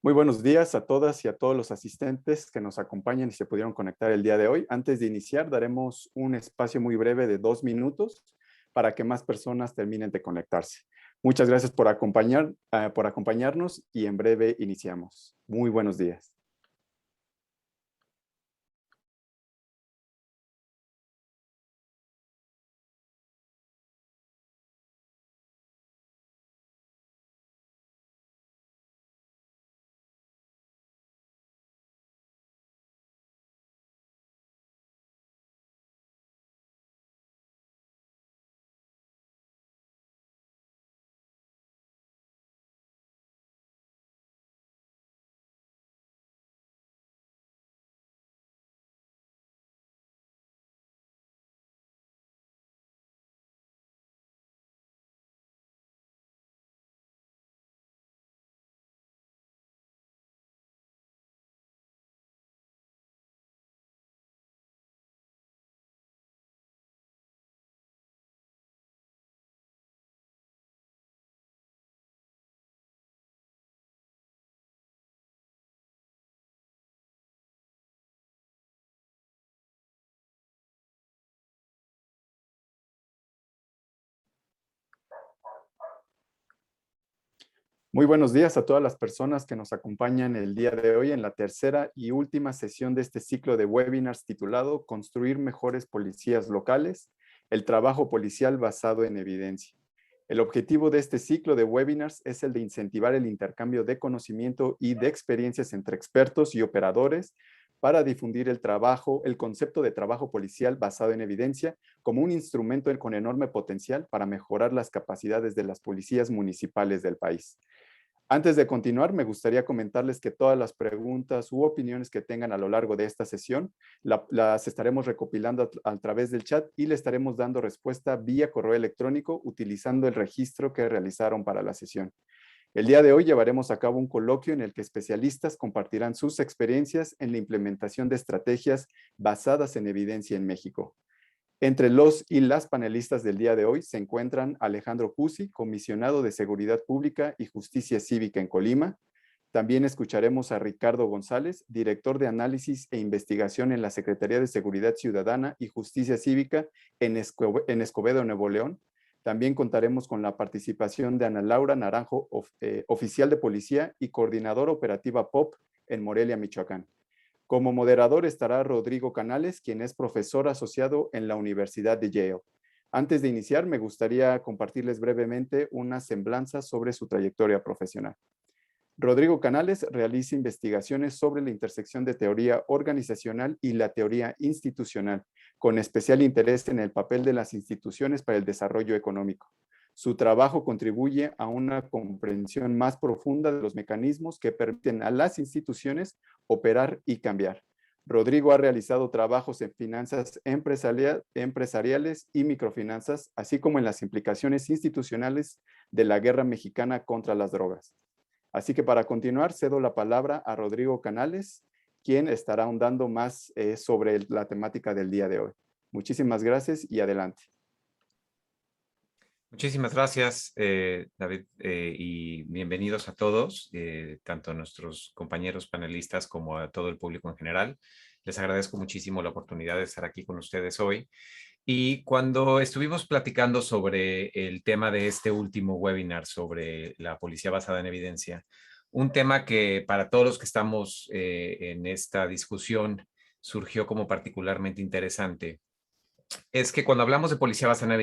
Muy buenos días a todas y a todos los asistentes que nos acompañan y se pudieron conectar el día de hoy. Antes de iniciar, daremos un espacio muy breve de 2 minutos para que más personas terminen de conectarse. Muchas gracias por acompañarnos y en breve iniciamos. Muy buenos días. Muy buenos días a todas las personas que nos acompañan el día de hoy en la tercera y última sesión de este ciclo de webinars titulado Construir mejores policías locales, el trabajo policial basado en evidencia. El objetivo de este ciclo de webinars es el de incentivar el intercambio de conocimiento y de experiencias entre expertos y operadores para difundir el concepto de trabajo policial basado en evidencia como un instrumento con enorme potencial para mejorar las capacidades de las policías municipales del país. Antes de continuar, me gustaría comentarles que todas las preguntas u opiniones que tengan a lo largo de esta sesión las estaremos recopilando a través del chat y le estaremos dando respuesta vía correo electrónico utilizando el registro que realizaron para la sesión. El día de hoy llevaremos a cabo un coloquio en el que especialistas compartirán sus experiencias en la implementación de estrategias basadas en evidencia en México. Entre los y las panelistas del día de hoy se encuentran Alejandro Cusi, comisionado de Seguridad Pública y Justicia Cívica en Colima. También escucharemos a Ricardo González, director de Análisis e Investigación en la Secretaría de Seguridad Ciudadana y Justicia Cívica en Escobedo, Nuevo León. También contaremos con la participación de Ana Laura Naranjo, oficial de policía y coordinadora operativa POP en Morelia, Michoacán. Como moderador estará Rodrigo Canales, quien es profesor asociado en la Universidad de Yale. Antes de iniciar, me gustaría compartirles brevemente una semblanza sobre su trayectoria profesional. Rodrigo Canales realiza investigaciones sobre la intersección de teoría organizacional y la teoría institucional, con especial interés en el papel de las instituciones para el desarrollo económico. Su trabajo contribuye a una comprensión más profunda de los mecanismos que permiten a las instituciones operar y cambiar. Rodrigo ha realizado trabajos en finanzas empresariales y microfinanzas, así como en las implicaciones institucionales de la guerra mexicana contra las drogas. Así que para continuar, cedo la palabra a Rodrigo Canales, quien estará ahondando más sobre la temática del día de hoy. Muchísimas gracias y adelante. Muchísimas gracias, David, y bienvenidos a todos, tanto a nuestros compañeros panelistas como a todo el público en general. Les agradezco muchísimo la oportunidad de estar aquí con ustedes hoy. Y cuando estuvimos platicando sobre el tema de este último webinar sobre la policía basada en evidencia, un tema que para todos los que estamos en esta discusión surgió como particularmente interesante, es que cuando hablamos de policía basada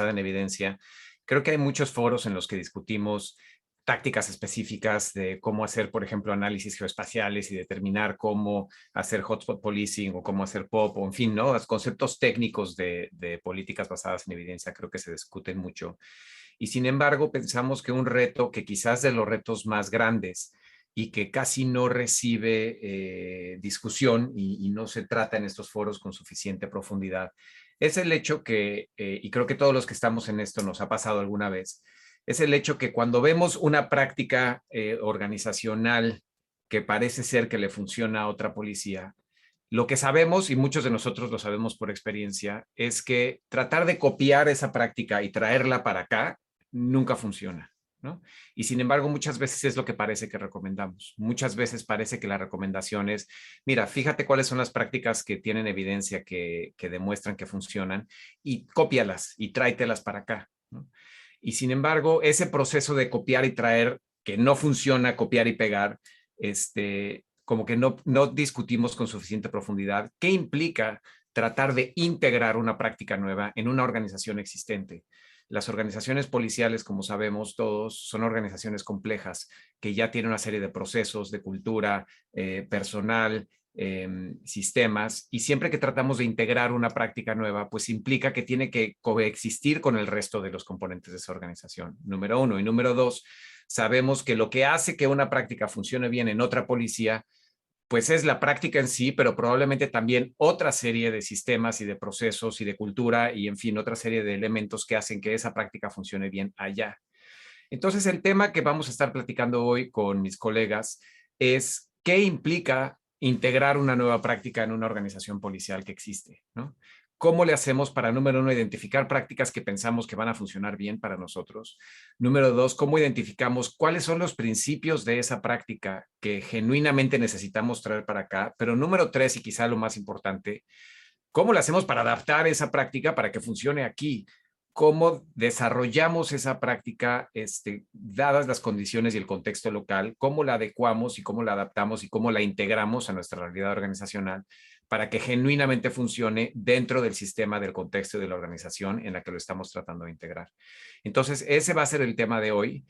en evidencia, creo que hay muchos foros en los que discutimos tácticas específicas de cómo hacer, por ejemplo, análisis geoespaciales y determinar cómo hacer hotspot policing o cómo hacer POP, o en fin, ¿no? Los conceptos técnicos de políticas basadas en evidencia creo que se discuten mucho. Y sin embargo, pensamos que un reto que quizás de los retos más grandes y que casi no recibe discusión y no se trata en estos foros con suficiente profundidad, es el hecho que, y creo que todos los que estamos en esto nos ha pasado alguna vez, es el hecho que cuando vemos una práctica organizacional que parece ser que le funciona a otra policía, lo que sabemos, y muchos de nosotros lo sabemos por experiencia, es que tratar de copiar esa práctica y traerla para acá nunca funciona. ¿no? Y sin embargo, muchas veces es lo que parece que recomendamos. Muchas veces parece que la recomendación es, mira, fíjate cuáles son las prácticas que tienen evidencia que demuestran que funcionan y cópialas y tráetelas para acá, ¿no? Y sin embargo, ese proceso de copiar y traer, que no funciona, copiar y pegar, como que no discutimos con suficiente profundidad qué implica tratar de integrar una práctica nueva en una organización existente. Las organizaciones policiales, como sabemos todos, son organizaciones complejas que ya tienen una serie de procesos, de cultura, personal, sistemas, y siempre que tratamos de integrar una práctica nueva, pues implica que tiene que coexistir con el resto de los componentes de esa organización, número uno. Y número dos, sabemos que lo que hace que una práctica funcione bien en otra policía pues es la práctica en sí, pero probablemente también otra serie de sistemas y de procesos y de cultura y, en fin, otra serie de elementos que hacen que esa práctica funcione bien allá. Entonces, el tema que vamos a estar platicando hoy con mis colegas es qué implica integrar una nueva práctica en una organización policial que existe, ¿no? ¿Cómo le hacemos para, número uno, identificar prácticas que pensamos que van a funcionar bien para nosotros? Número dos, ¿cómo identificamos cuáles son los principios de esa práctica que genuinamente necesitamos traer para acá? Pero número tres, y quizá lo más importante, ¿cómo le hacemos para adaptar esa práctica para que funcione aquí? ¿Cómo desarrollamos esa práctica dadas las condiciones y el contexto local? ¿Cómo la adecuamos y cómo la adaptamos y cómo la integramos a nuestra realidad organizacional para que genuinamente funcione dentro del sistema, del contexto y de la organización en la que lo estamos tratando de integrar? Entonces, ese va a ser el tema de hoy.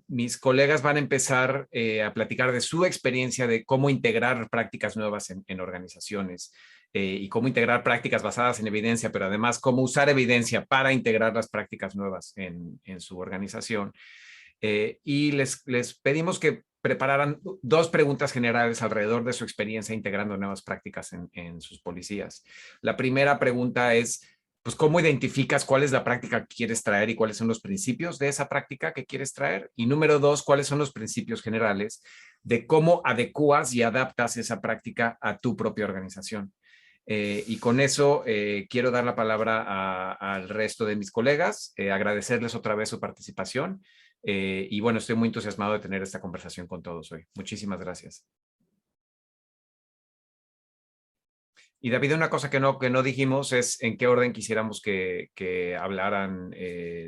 Mis colegas van a empezar a platicar de su experiencia de cómo integrar prácticas nuevas en organizaciones y cómo integrar prácticas basadas en evidencia, pero además cómo usar evidencia para integrar las prácticas nuevas en su organización. Y les pedimos que prepararan dos preguntas generales alrededor de su experiencia integrando nuevas prácticas en sus policías. La primera pregunta es, pues, ¿cómo identificas cuál es la práctica que quieres traer y cuáles son los principios de esa práctica que quieres traer? Y número dos, ¿cuáles son los principios generales de cómo adecuas y adaptas esa práctica a tu propia organización? Y con eso quiero dar la palabra al resto de mis colegas, agradecerles otra vez su participación y bueno, estoy muy entusiasmado de tener esta conversación con todos hoy. Muchísimas gracias. Y David, una cosa que no dijimos es en qué orden quisiéramos que hablaran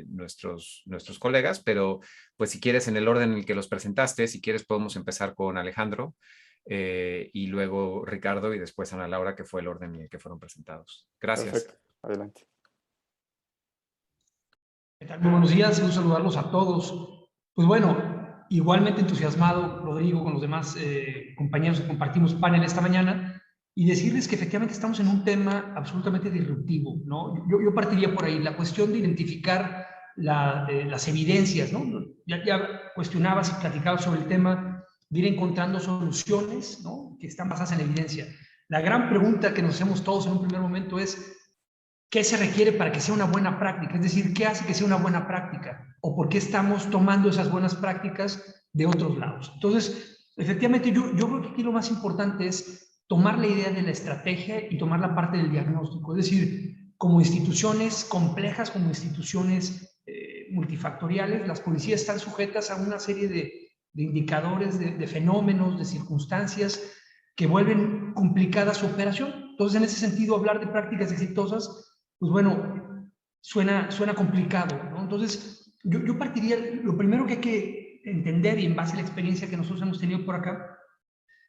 nuestros colegas, pero pues si quieres en el orden en el que los presentaste, si quieres podemos empezar con Alejandro y luego Ricardo y después Ana Laura, que fue el orden en el que fueron presentados. Gracias. Perfecto, adelante. ¿Qué tal? Muy buenos días, quiero saludarlos a todos. Pues bueno, igualmente entusiasmado, Rodrigo, con los demás compañeros que compartimos panel esta mañana, y decirles que efectivamente estamos en un tema absolutamente disruptivo, ¿no? Yo partiría por ahí, la cuestión de identificar las evidencias, ¿no? Ya cuestionabas y platicabas sobre el tema de ir encontrando soluciones, ¿no?, que están basadas en la evidencia. La gran pregunta que nos hacemos todos en un primer momento es, ¿qué se requiere para que sea una buena práctica? Es decir, ¿qué hace que sea una buena práctica? ¿O por qué estamos tomando esas buenas prácticas de otros lados? Entonces, efectivamente, yo creo que aquí lo más importante es tomar la idea de la estrategia y tomar la parte del diagnóstico. Es decir, como instituciones complejas, como instituciones multifactoriales, las policías están sujetas a una serie de indicadores, de fenómenos, de circunstancias que vuelven complicada su operación. Entonces, en ese sentido, hablar de prácticas exitosas, pues bueno, suena complicado, ¿no? Entonces, yo partiría, lo primero que hay que entender, y en base a la experiencia que nosotros hemos tenido por acá,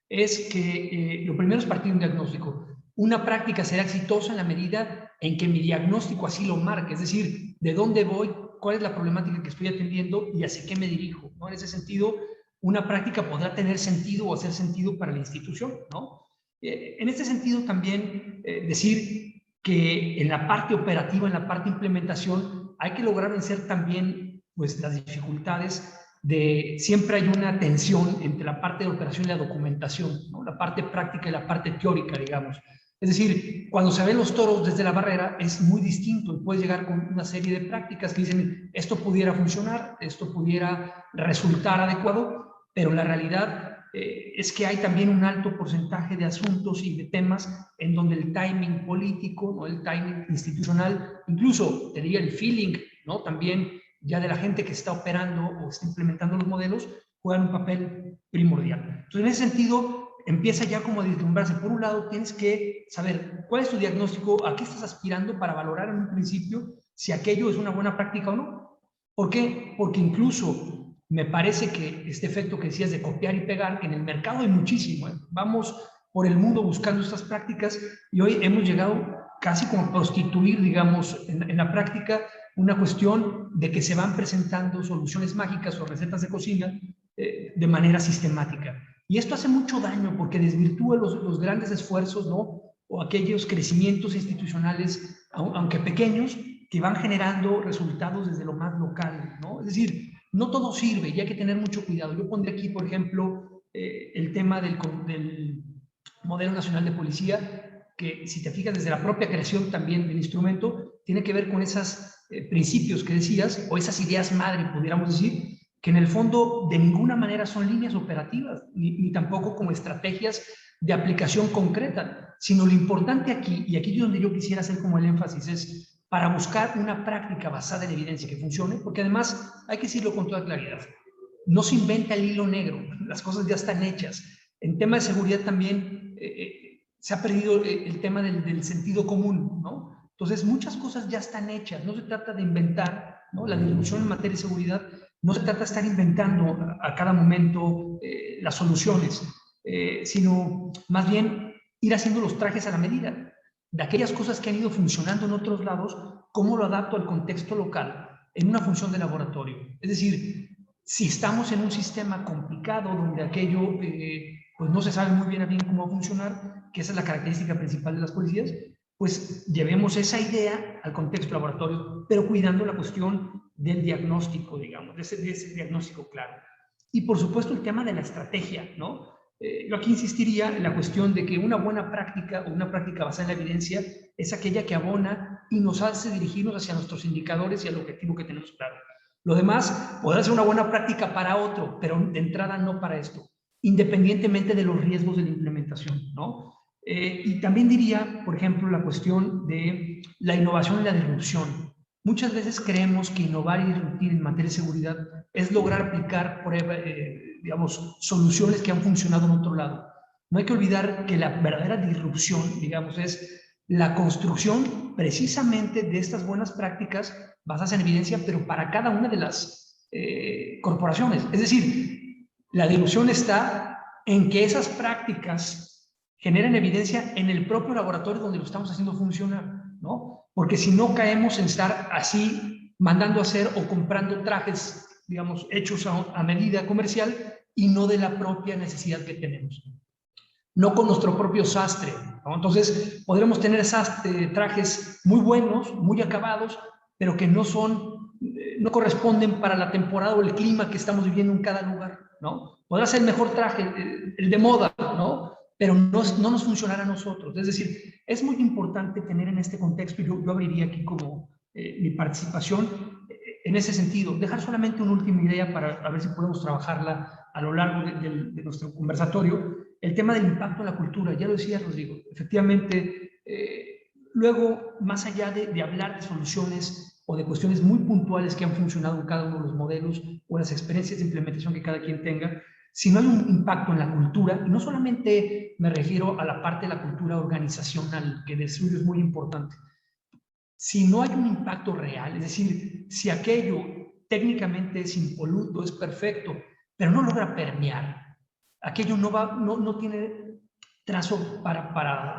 es que lo primero es partir de un diagnóstico. Una práctica será exitosa en la medida en que mi diagnóstico así lo marque, es decir, de dónde voy, cuál es la problemática que estoy atendiendo y hacia qué me dirijo, ¿no? En ese sentido, una práctica podrá tener sentido o hacer sentido para la institución, ¿no? En este sentido también decir que en la parte operativa, en la parte implementación, hay que lograr vencer también pues, las dificultades de siempre hay una tensión entre la parte de operación y la documentación, ¿no? La parte práctica y la parte teórica, digamos. Es decir, cuando se ven los toros desde la barrera es muy distinto y puedes llegar con una serie de prácticas que dicen esto pudiera funcionar, esto pudiera resultar adecuado, pero la realidad es que hay también un alto porcentaje de asuntos y de temas en donde el timing político, ¿no?, el timing institucional, incluso te diría el feeling, ¿no?, también ya de la gente que está operando o está implementando los modelos, juegan un papel primordial. Entonces, en ese sentido, empieza ya como a vislumbrarse. Por un lado, tienes que saber cuál es tu diagnóstico, a qué estás aspirando para valorar en un principio si aquello es una buena práctica o no. ¿Por qué? Porque incluso me parece que este efecto que decías de copiar y pegar, que en el mercado hay muchísimo, vamos por el mundo buscando estas prácticas y hoy hemos llegado casi como a prostituir, digamos, en la práctica una cuestión de que se van presentando soluciones mágicas o recetas de cocina de manera sistemática. Y esto hace mucho daño porque desvirtúa los grandes esfuerzos, ¿no? O aquellos crecimientos institucionales, aunque pequeños, que van generando resultados desde lo más local, ¿no? Es decir, no todo sirve y hay que tener mucho cuidado. Yo pondré aquí, por ejemplo, el tema del Modelo Nacional de Policía, que si te fijas desde la propia creación también del instrumento, tiene que ver con esos principios que decías, o esas ideas madre, pudiéramos decir, que en el fondo de ninguna manera son líneas operativas, ni tampoco como estrategias de aplicación concreta, sino lo importante aquí, y aquí es donde yo quisiera hacer como el énfasis, es para buscar una práctica basada en evidencia que funcione, porque además hay que decirlo con toda claridad, no se inventa el hilo negro, las cosas ya están hechas. En tema de seguridad también se ha perdido el tema del sentido común, ¿no? Entonces, muchas cosas ya están hechas, no se trata de inventar, ¿no? La discusión en materia de seguridad no se trata de estar inventando a cada momento las soluciones, sino más bien ir haciendo los trajes a la medida de aquellas cosas que han ido funcionando en otros lados, cómo lo adapto al contexto local en una función de laboratorio. Es decir, si estamos en un sistema complicado donde aquello pues no se sabe muy bien cómo va a funcionar, que esa es la característica principal de las policías, pues llevemos esa idea al contexto laboratorio, pero cuidando la cuestión del diagnóstico, digamos, de ese diagnóstico claro. Y por supuesto el tema de la estrategia, ¿no? Yo aquí insistiría en la cuestión de que una buena práctica o una práctica basada en la evidencia es aquella que abona y nos hace dirigirnos hacia nuestros indicadores y al objetivo que tenemos claro. Lo demás podrá ser una buena práctica para otro, pero de entrada no para esto, independientemente de los riesgos de la implementación, ¿no? Y también diría, por ejemplo, la cuestión de la innovación y la disrupción. Muchas veces creemos que innovar y disruptir en materia de seguridad es lograr aplicar, digamos, soluciones que han funcionado en otro lado. No hay que olvidar que la verdadera disrupción, digamos, es la construcción precisamente de estas buenas prácticas basadas en evidencia, pero para cada una de las corporaciones. Es decir, la disrupción está en que esas prácticas generen evidencia en el propio laboratorio donde lo estamos haciendo funcionar, ¿no? Porque si no caemos en estar así mandando a hacer o comprando trajes, digamos, hechos a medida comercial y no de la propia necesidad que tenemos. No con nuestro propio sastre, ¿no? Entonces, podremos tener trajes muy buenos, muy acabados, pero que no corresponden para la temporada o el clima que estamos viviendo en cada lugar, ¿no? Podrá ser el mejor traje, el de moda, ¿no? Pero no nos funcionará a nosotros. Es decir, es muy importante tener en este contexto, y yo abriría aquí como mi participación en ese sentido, dejar solamente una última idea para a ver si podemos trabajarla a lo largo de nuestro conversatorio, el tema del impacto en la cultura. Ya lo decía Rodrigo, efectivamente, luego, más allá de hablar de soluciones o de cuestiones muy puntuales que han funcionado en cada uno de los modelos o las experiencias de implementación que cada quien tenga, si no hay un impacto en la cultura, y no solamente me refiero a la parte de la cultura organizacional, que de suyo es muy importante, si no hay un impacto real, es decir, si aquello técnicamente es impoluto, es perfecto, pero no logra permear, aquello no tiene trazo para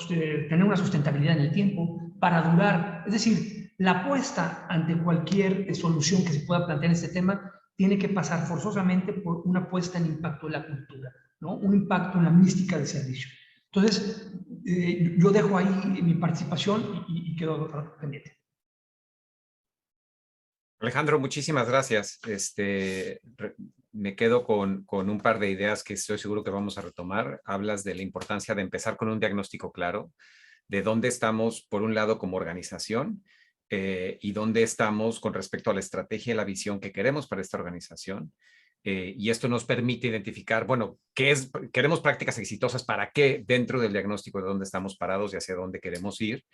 tener una sustentabilidad en el tiempo, para durar. Es decir, la apuesta ante cualquier solución que se pueda plantear en este tema tiene que pasar forzosamente por una puesta en impacto en la cultura, ¿no? Un impacto en la mística del servicio. Entonces, yo dejo ahí mi participación y quedo pendiente. Alejandro, muchísimas gracias. Me quedo con un par de ideas que estoy seguro que vamos a retomar. Hablas de la importancia de empezar con un diagnóstico claro, de dónde estamos, por un lado, como organización, y dónde estamos con respecto a la estrategia y la visión que queremos para esta organización. Y esto nos permite identificar, bueno, queremos prácticas exitosas para qué dentro del diagnóstico de dónde estamos parados y hacia dónde queremos ir.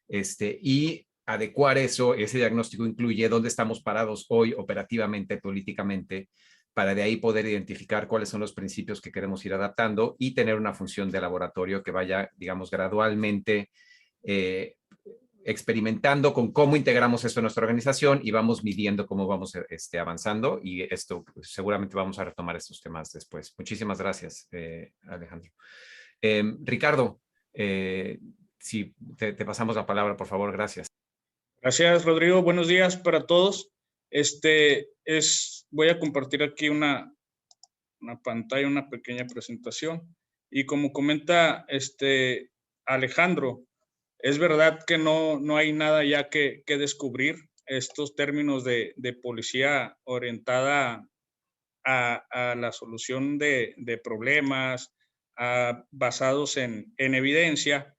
Y adecuar eso, ese diagnóstico incluye dónde estamos parados hoy operativamente, políticamente, para de ahí poder identificar cuáles son los principios que queremos ir adaptando y tener una función de laboratorio que vaya, digamos, gradualmente experimentando con cómo integramos esto en nuestra organización y vamos midiendo cómo vamos avanzando, y esto pues, seguramente vamos a retomar estos temas después. Muchísimas gracias, Alejandro. Ricardo, si te pasamos la palabra, por favor, gracias. Gracias, Rodrigo. Buenos días para todos. Voy a compartir aquí una pantalla, una pequeña presentación. Y como comenta Alejandro, es verdad que no hay nada ya que descubrir. Estos términos de policía orientada a la solución de problemas, basados en evidencia,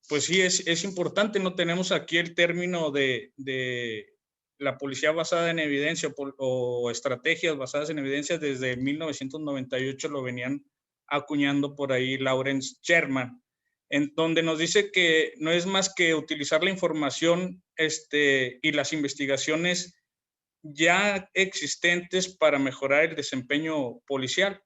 pues sí, es importante. No tenemos aquí el término de la policía basada en evidencia o estrategias basadas en evidencia. Desde 1998 lo venían acuñando por ahí Lawrence Sherman, en donde nos dice que no es más que utilizar la información y las investigaciones ya existentes para mejorar el desempeño policial.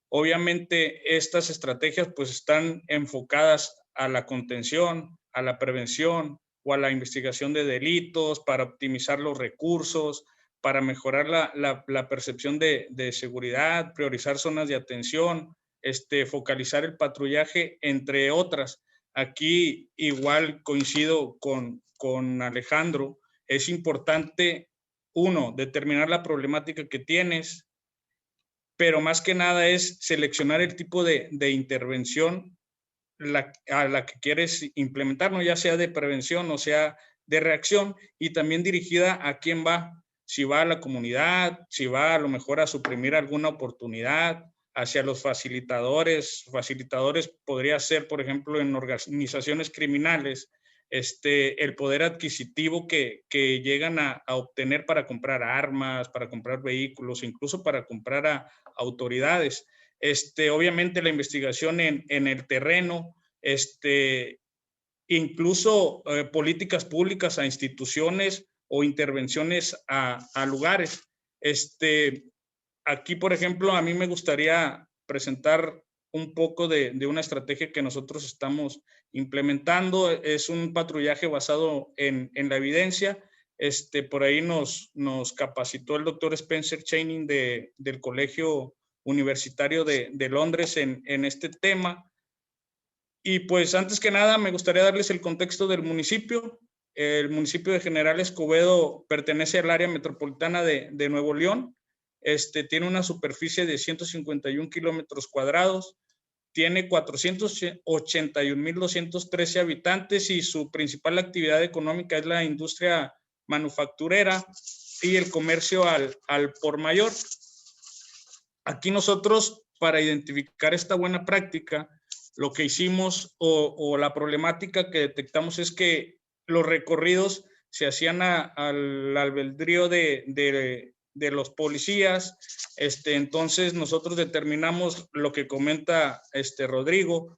Obviamente estas estrategias pues están enfocadas a la contención, a la prevención o a la investigación de delitos, para optimizar los recursos, para mejorar la percepción de seguridad, priorizar zonas de atención, focalizar el patrullaje, entre otras. Aquí igual coincido con Alejandro. Es importante, uno, determinar la problemática que tienes, pero más que nada es seleccionar el tipo de intervención a la que quieres implementar, ¿no? Ya sea de prevención o sea de reacción, y también dirigida a quién va. Si va a la comunidad, si va a lo mejor a suprimir alguna oportunidad, hacia los facilitadores. Facilitadores podría ser, por ejemplo, en organizaciones criminales, el poder adquisitivo que llegan a obtener para comprar armas, para comprar vehículos, incluso para comprar a autoridades. Obviamente la investigación en el terreno, incluso políticas públicas a instituciones o intervenciones a lugares. Aquí, por ejemplo, a mí me gustaría presentar un poco de una estrategia que nosotros estamos implementando. Es un patrullaje basado en la evidencia. Por ahí nos capacitó el doctor Spencer Chaining del Colegio Universitario de Londres en este tema. Y pues antes que nada me gustaría darles el contexto del municipio. El municipio de General Escobedo pertenece al área metropolitana de Nuevo León. Tiene una superficie de 151 kilómetros cuadrados, tiene 481,213 habitantes y su principal actividad económica es la industria manufacturera y el comercio al por mayor. Aquí nosotros, para identificar esta buena práctica, lo que hicimos o la problemática que detectamos es que los recorridos se hacían al albedrío de los policías. Entonces nosotros determinamos lo que comenta Rodrigo.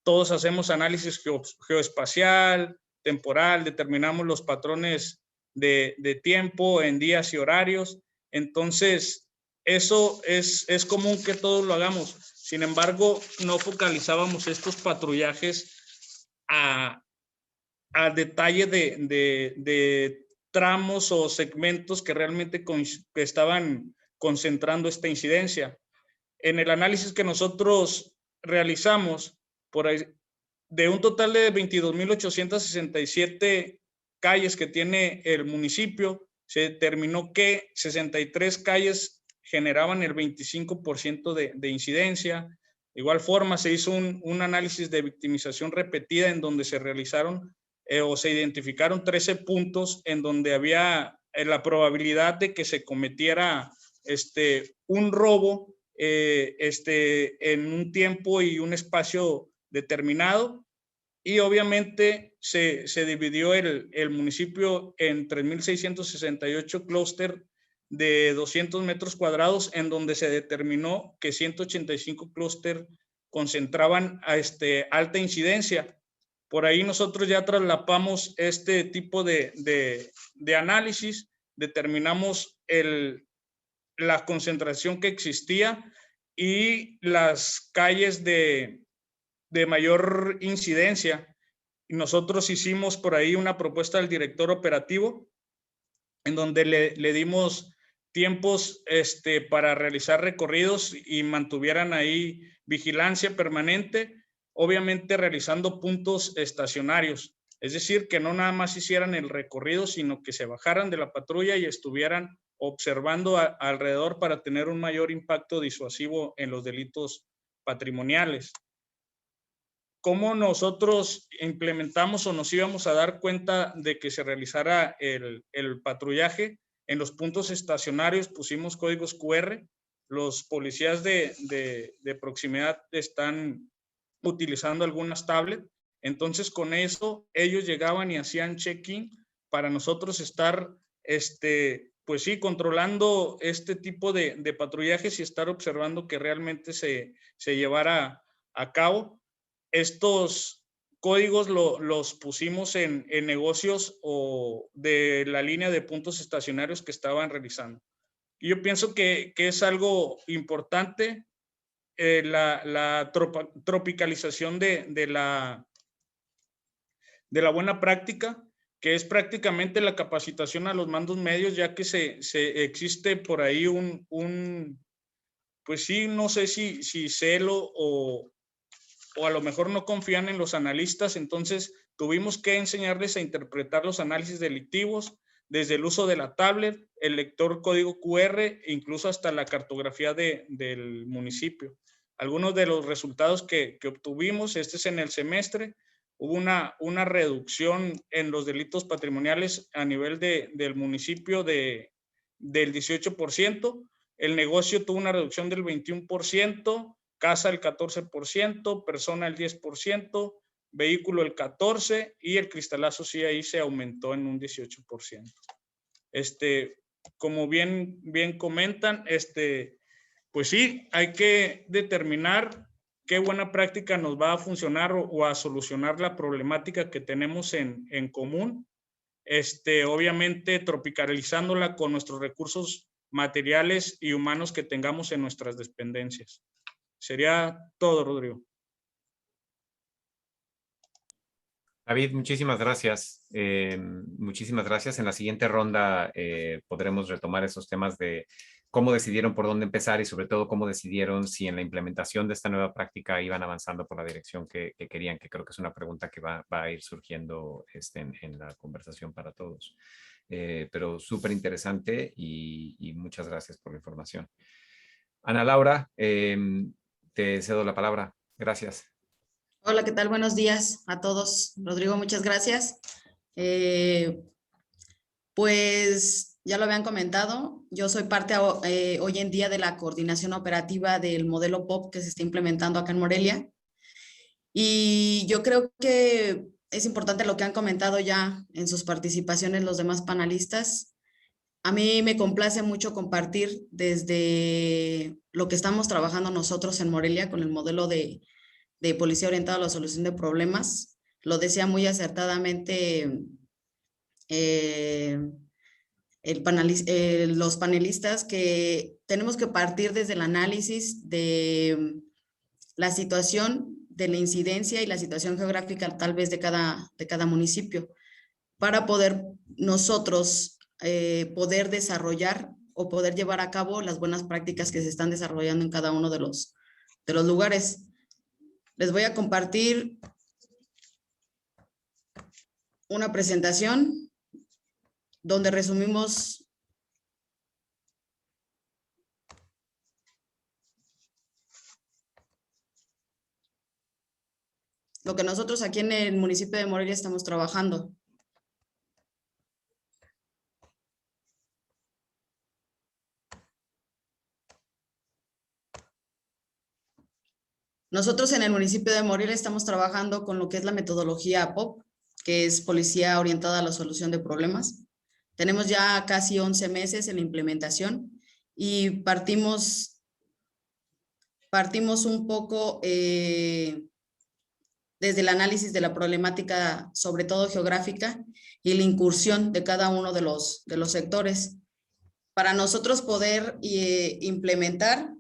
Todos hacemos análisis geoespacial, temporal, determinamos los patrones de tiempo en días y horarios. Entonces, eso es común que todos lo hagamos. Sin embargo, no focalizábamos estos patrullajes a detalle de tramos o segmentos que realmente que estaban concentrando esta incidencia. En el análisis que nosotros realizamos, por ahí, de un total de 22,867 calles que tiene el municipio, se determinó que 63 calles generaban el 25% de incidencia. De igual forma, se hizo un análisis de victimización repetida en donde se realizaron o se identificaron 13 puntos en donde había la probabilidad de que se cometiera un robo en un tiempo y un espacio determinado. Y obviamente se dividió el municipio en 3,668 clúster de 200 metros cuadrados, en donde se determinó que 185 clúster concentraban alta incidencia. Por ahí nosotros ya traslapamos este tipo de análisis, determinamos la concentración que existía y las calles de mayor incidencia. Y nosotros hicimos por ahí una propuesta al director operativo en donde le dimos tiempos para realizar recorridos y mantuvieran ahí vigilancia permanente, obviamente realizando puntos estacionarios. Es decir, que no nada más hicieran el recorrido, sino que se bajaran de la patrulla y estuvieran observando alrededor para tener un mayor impacto disuasivo en los delitos patrimoniales. ¿Cómo nosotros implementamos o nos íbamos a dar cuenta de que se realizara el patrullaje? En los puntos estacionarios pusimos códigos QR. Los policías de proximidad están utilizando algunas tablets. Entonces, con eso, ellos llegaban y hacían check-in para nosotros estar, pues sí, controlando este tipo de patrullajes y estar observando que realmente se llevara a cabo. Estos códigos los pusimos en negocios o de la línea de puntos estacionarios que estaban realizando. Y yo pienso que es algo importante la tropicalización de la buena práctica, que es prácticamente la capacitación a los mandos medios, ya que se existe por ahí pues sí, no sé si celo o a lo mejor no confían en los analistas, entonces tuvimos que enseñarles a interpretar los análisis delictivos desde el uso de la tablet, el lector código QR e incluso hasta la cartografía del municipio. Algunos de los resultados que obtuvimos, este es en el semestre, hubo una reducción en los delitos patrimoniales a nivel del municipio del 18%, el negocio tuvo una reducción del 21%, casa el 14%, persona el 10%, vehículo el 14% y el cristalazo sí ahí se aumentó en un 18%. Como bien comentan, pues sí, hay que determinar qué buena práctica nos va a funcionar o a solucionar la problemática que tenemos en común, obviamente tropicalizándola con nuestros recursos materiales y humanos que tengamos en nuestras dependencias. Sería todo, Rodrigo. David, muchísimas gracias. Muchísimas gracias. En la siguiente ronda podremos retomar esos temas de cómo decidieron por dónde empezar y sobre todo cómo decidieron si en la implementación de esta nueva práctica iban avanzando por la dirección que querían, que creo que es una pregunta que va a ir surgiendo en la conversación para todos. Pero súper interesante y muchas gracias por la información. Ana Laura, te cedo la palabra. Gracias. Hola, ¿qué tal? Buenos días a todos. Rodrigo, muchas gracias. Pues ya lo habían comentado, yo soy parte hoy en día de la coordinación operativa del modelo POP que se está implementando acá en Morelia. Y yo creo que es importante lo que han comentado ya en sus participaciones los demás panelistas. A mí me complace mucho compartir desde lo que estamos trabajando nosotros en Morelia con el modelo de policía orientada a la solución de problemas. Lo decía muy acertadamente los panelistas, que tenemos que partir desde el análisis de la situación de la incidencia y la situación geográfica tal vez de cada municipio para poder nosotros poder desarrollar o poder llevar a cabo las buenas prácticas que se están desarrollando en cada uno de los lugares. Les voy a compartir una presentación donde resumimos lo que nosotros aquí en el municipio de Morelia estamos trabajando. Nosotros en el municipio de Morelia estamos trabajando con lo que es la metodología POP, que es Policía Orientada a la Solución de Problemas. Tenemos ya casi 11 meses en la implementación y partimos un poco desde el análisis de la problemática, sobre todo geográfica, y la incursión de cada uno de los sectores. Para nosotros poder implementar,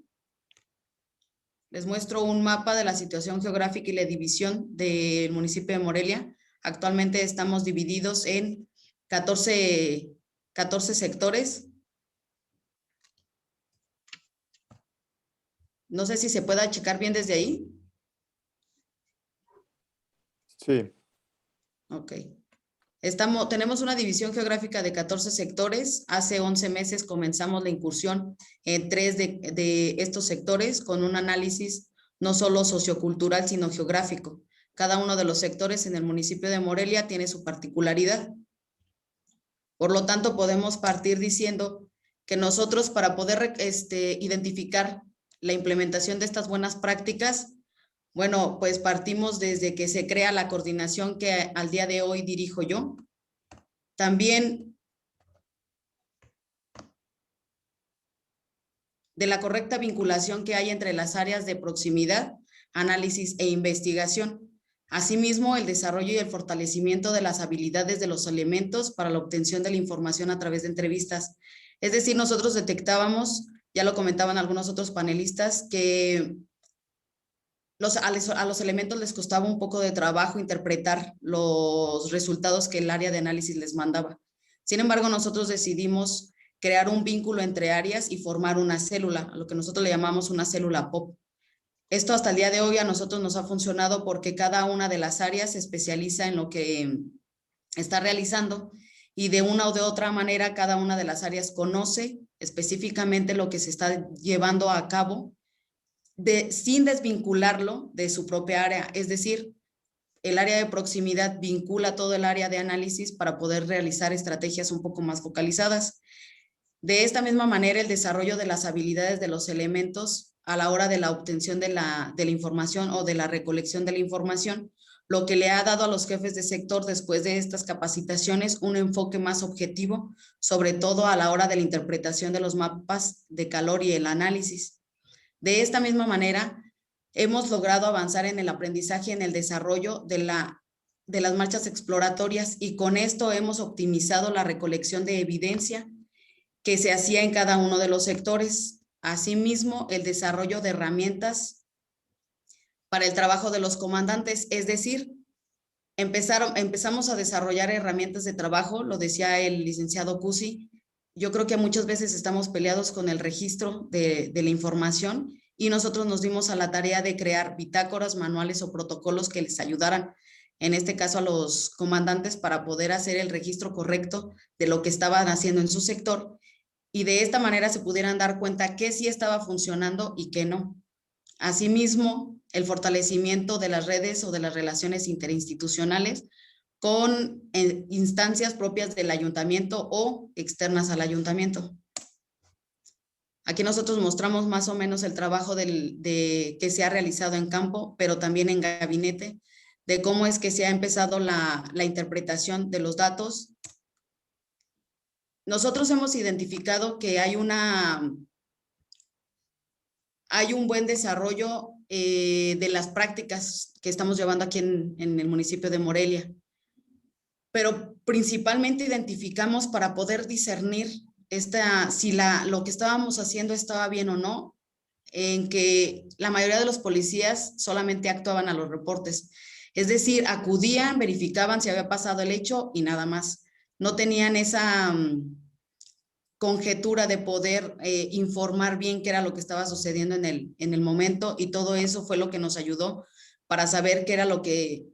les muestro un mapa de la situación geográfica y la división del municipio de Morelia. Actualmente estamos divididos en 14 sectores. No sé si se pueda checar bien desde ahí. Sí. Ok. Tenemos una división geográfica de 14 sectores. Hace 11 meses comenzamos la incursión en 3 de estos sectores con un análisis no solo sociocultural, sino geográfico. Cada uno de los sectores en el municipio de Morelia tiene su particularidad. Por lo tanto, podemos partir diciendo que nosotros, para poder identificar la implementación de estas buenas prácticas, bueno, pues partimos desde que se crea la coordinación que al día de hoy dirijo yo. También de la correcta vinculación que hay entre las áreas de proximidad, análisis e investigación. Asimismo, el desarrollo y el fortalecimiento de las habilidades de los elementos para la obtención de la información a través de entrevistas. Es decir, nosotros detectábamos, ya lo comentaban algunos otros panelistas, que a los elementos les costaba un poco de trabajo interpretar los resultados que el área de análisis les mandaba. Sin embargo, nosotros decidimos crear un vínculo entre áreas y formar una célula, a lo que nosotros le llamamos una célula POP. Esto hasta el día de hoy a nosotros nos ha funcionado porque cada una de las áreas se especializa en lo que está realizando y de una o de otra manera cada una de las áreas conoce específicamente lo que se está llevando a cabo sin desvincularlo de su propia área. Es decir, el área de proximidad vincula todo el área de análisis para poder realizar estrategias un poco más focalizadas. De esta misma manera, el desarrollo de las habilidades de los elementos a la hora de la obtención de la información o de la recolección de la información, lo que le ha dado a los jefes de sector después de estas capacitaciones un enfoque más objetivo, sobre todo a la hora de la interpretación de los mapas de calor y el análisis. De esta misma manera, hemos logrado avanzar en el aprendizaje y en el desarrollo de las marchas exploratorias y con esto hemos optimizado la recolección de evidencia que se hacía en cada uno de los sectores. Asimismo, el desarrollo de herramientas para el trabajo de los comandantes, es decir, empezamos a desarrollar herramientas de trabajo, lo decía el licenciado Cusi. Yo creo que muchas veces estamos peleados con el registro de la información y nosotros nos dimos a la tarea de crear bitácoras, manuales o protocolos que les ayudaran, en este caso a los comandantes, para poder hacer el registro correcto de lo que estaban haciendo en su sector y de esta manera se pudieran dar cuenta qué sí estaba funcionando y qué no. Asimismo, el fortalecimiento de las redes o de las relaciones interinstitucionales con instancias propias del ayuntamiento o externas al ayuntamiento. Aquí nosotros mostramos más o menos el trabajo que se ha realizado en campo, pero también en gabinete, de cómo es que se ha empezado la interpretación de los datos. Nosotros hemos identificado que hay un buen desarrollo de las prácticas que estamos llevando aquí en el municipio de Morelia, pero principalmente identificamos para poder discernir si lo que estábamos haciendo estaba bien o no, en que la mayoría de los policías solamente actuaban a los reportes. Es decir, acudían, verificaban si había pasado el hecho y nada más. No tenían esa conjetura de poder informar bien qué era lo que estaba sucediendo en el momento, y todo eso fue lo que nos ayudó para saber qué era lo que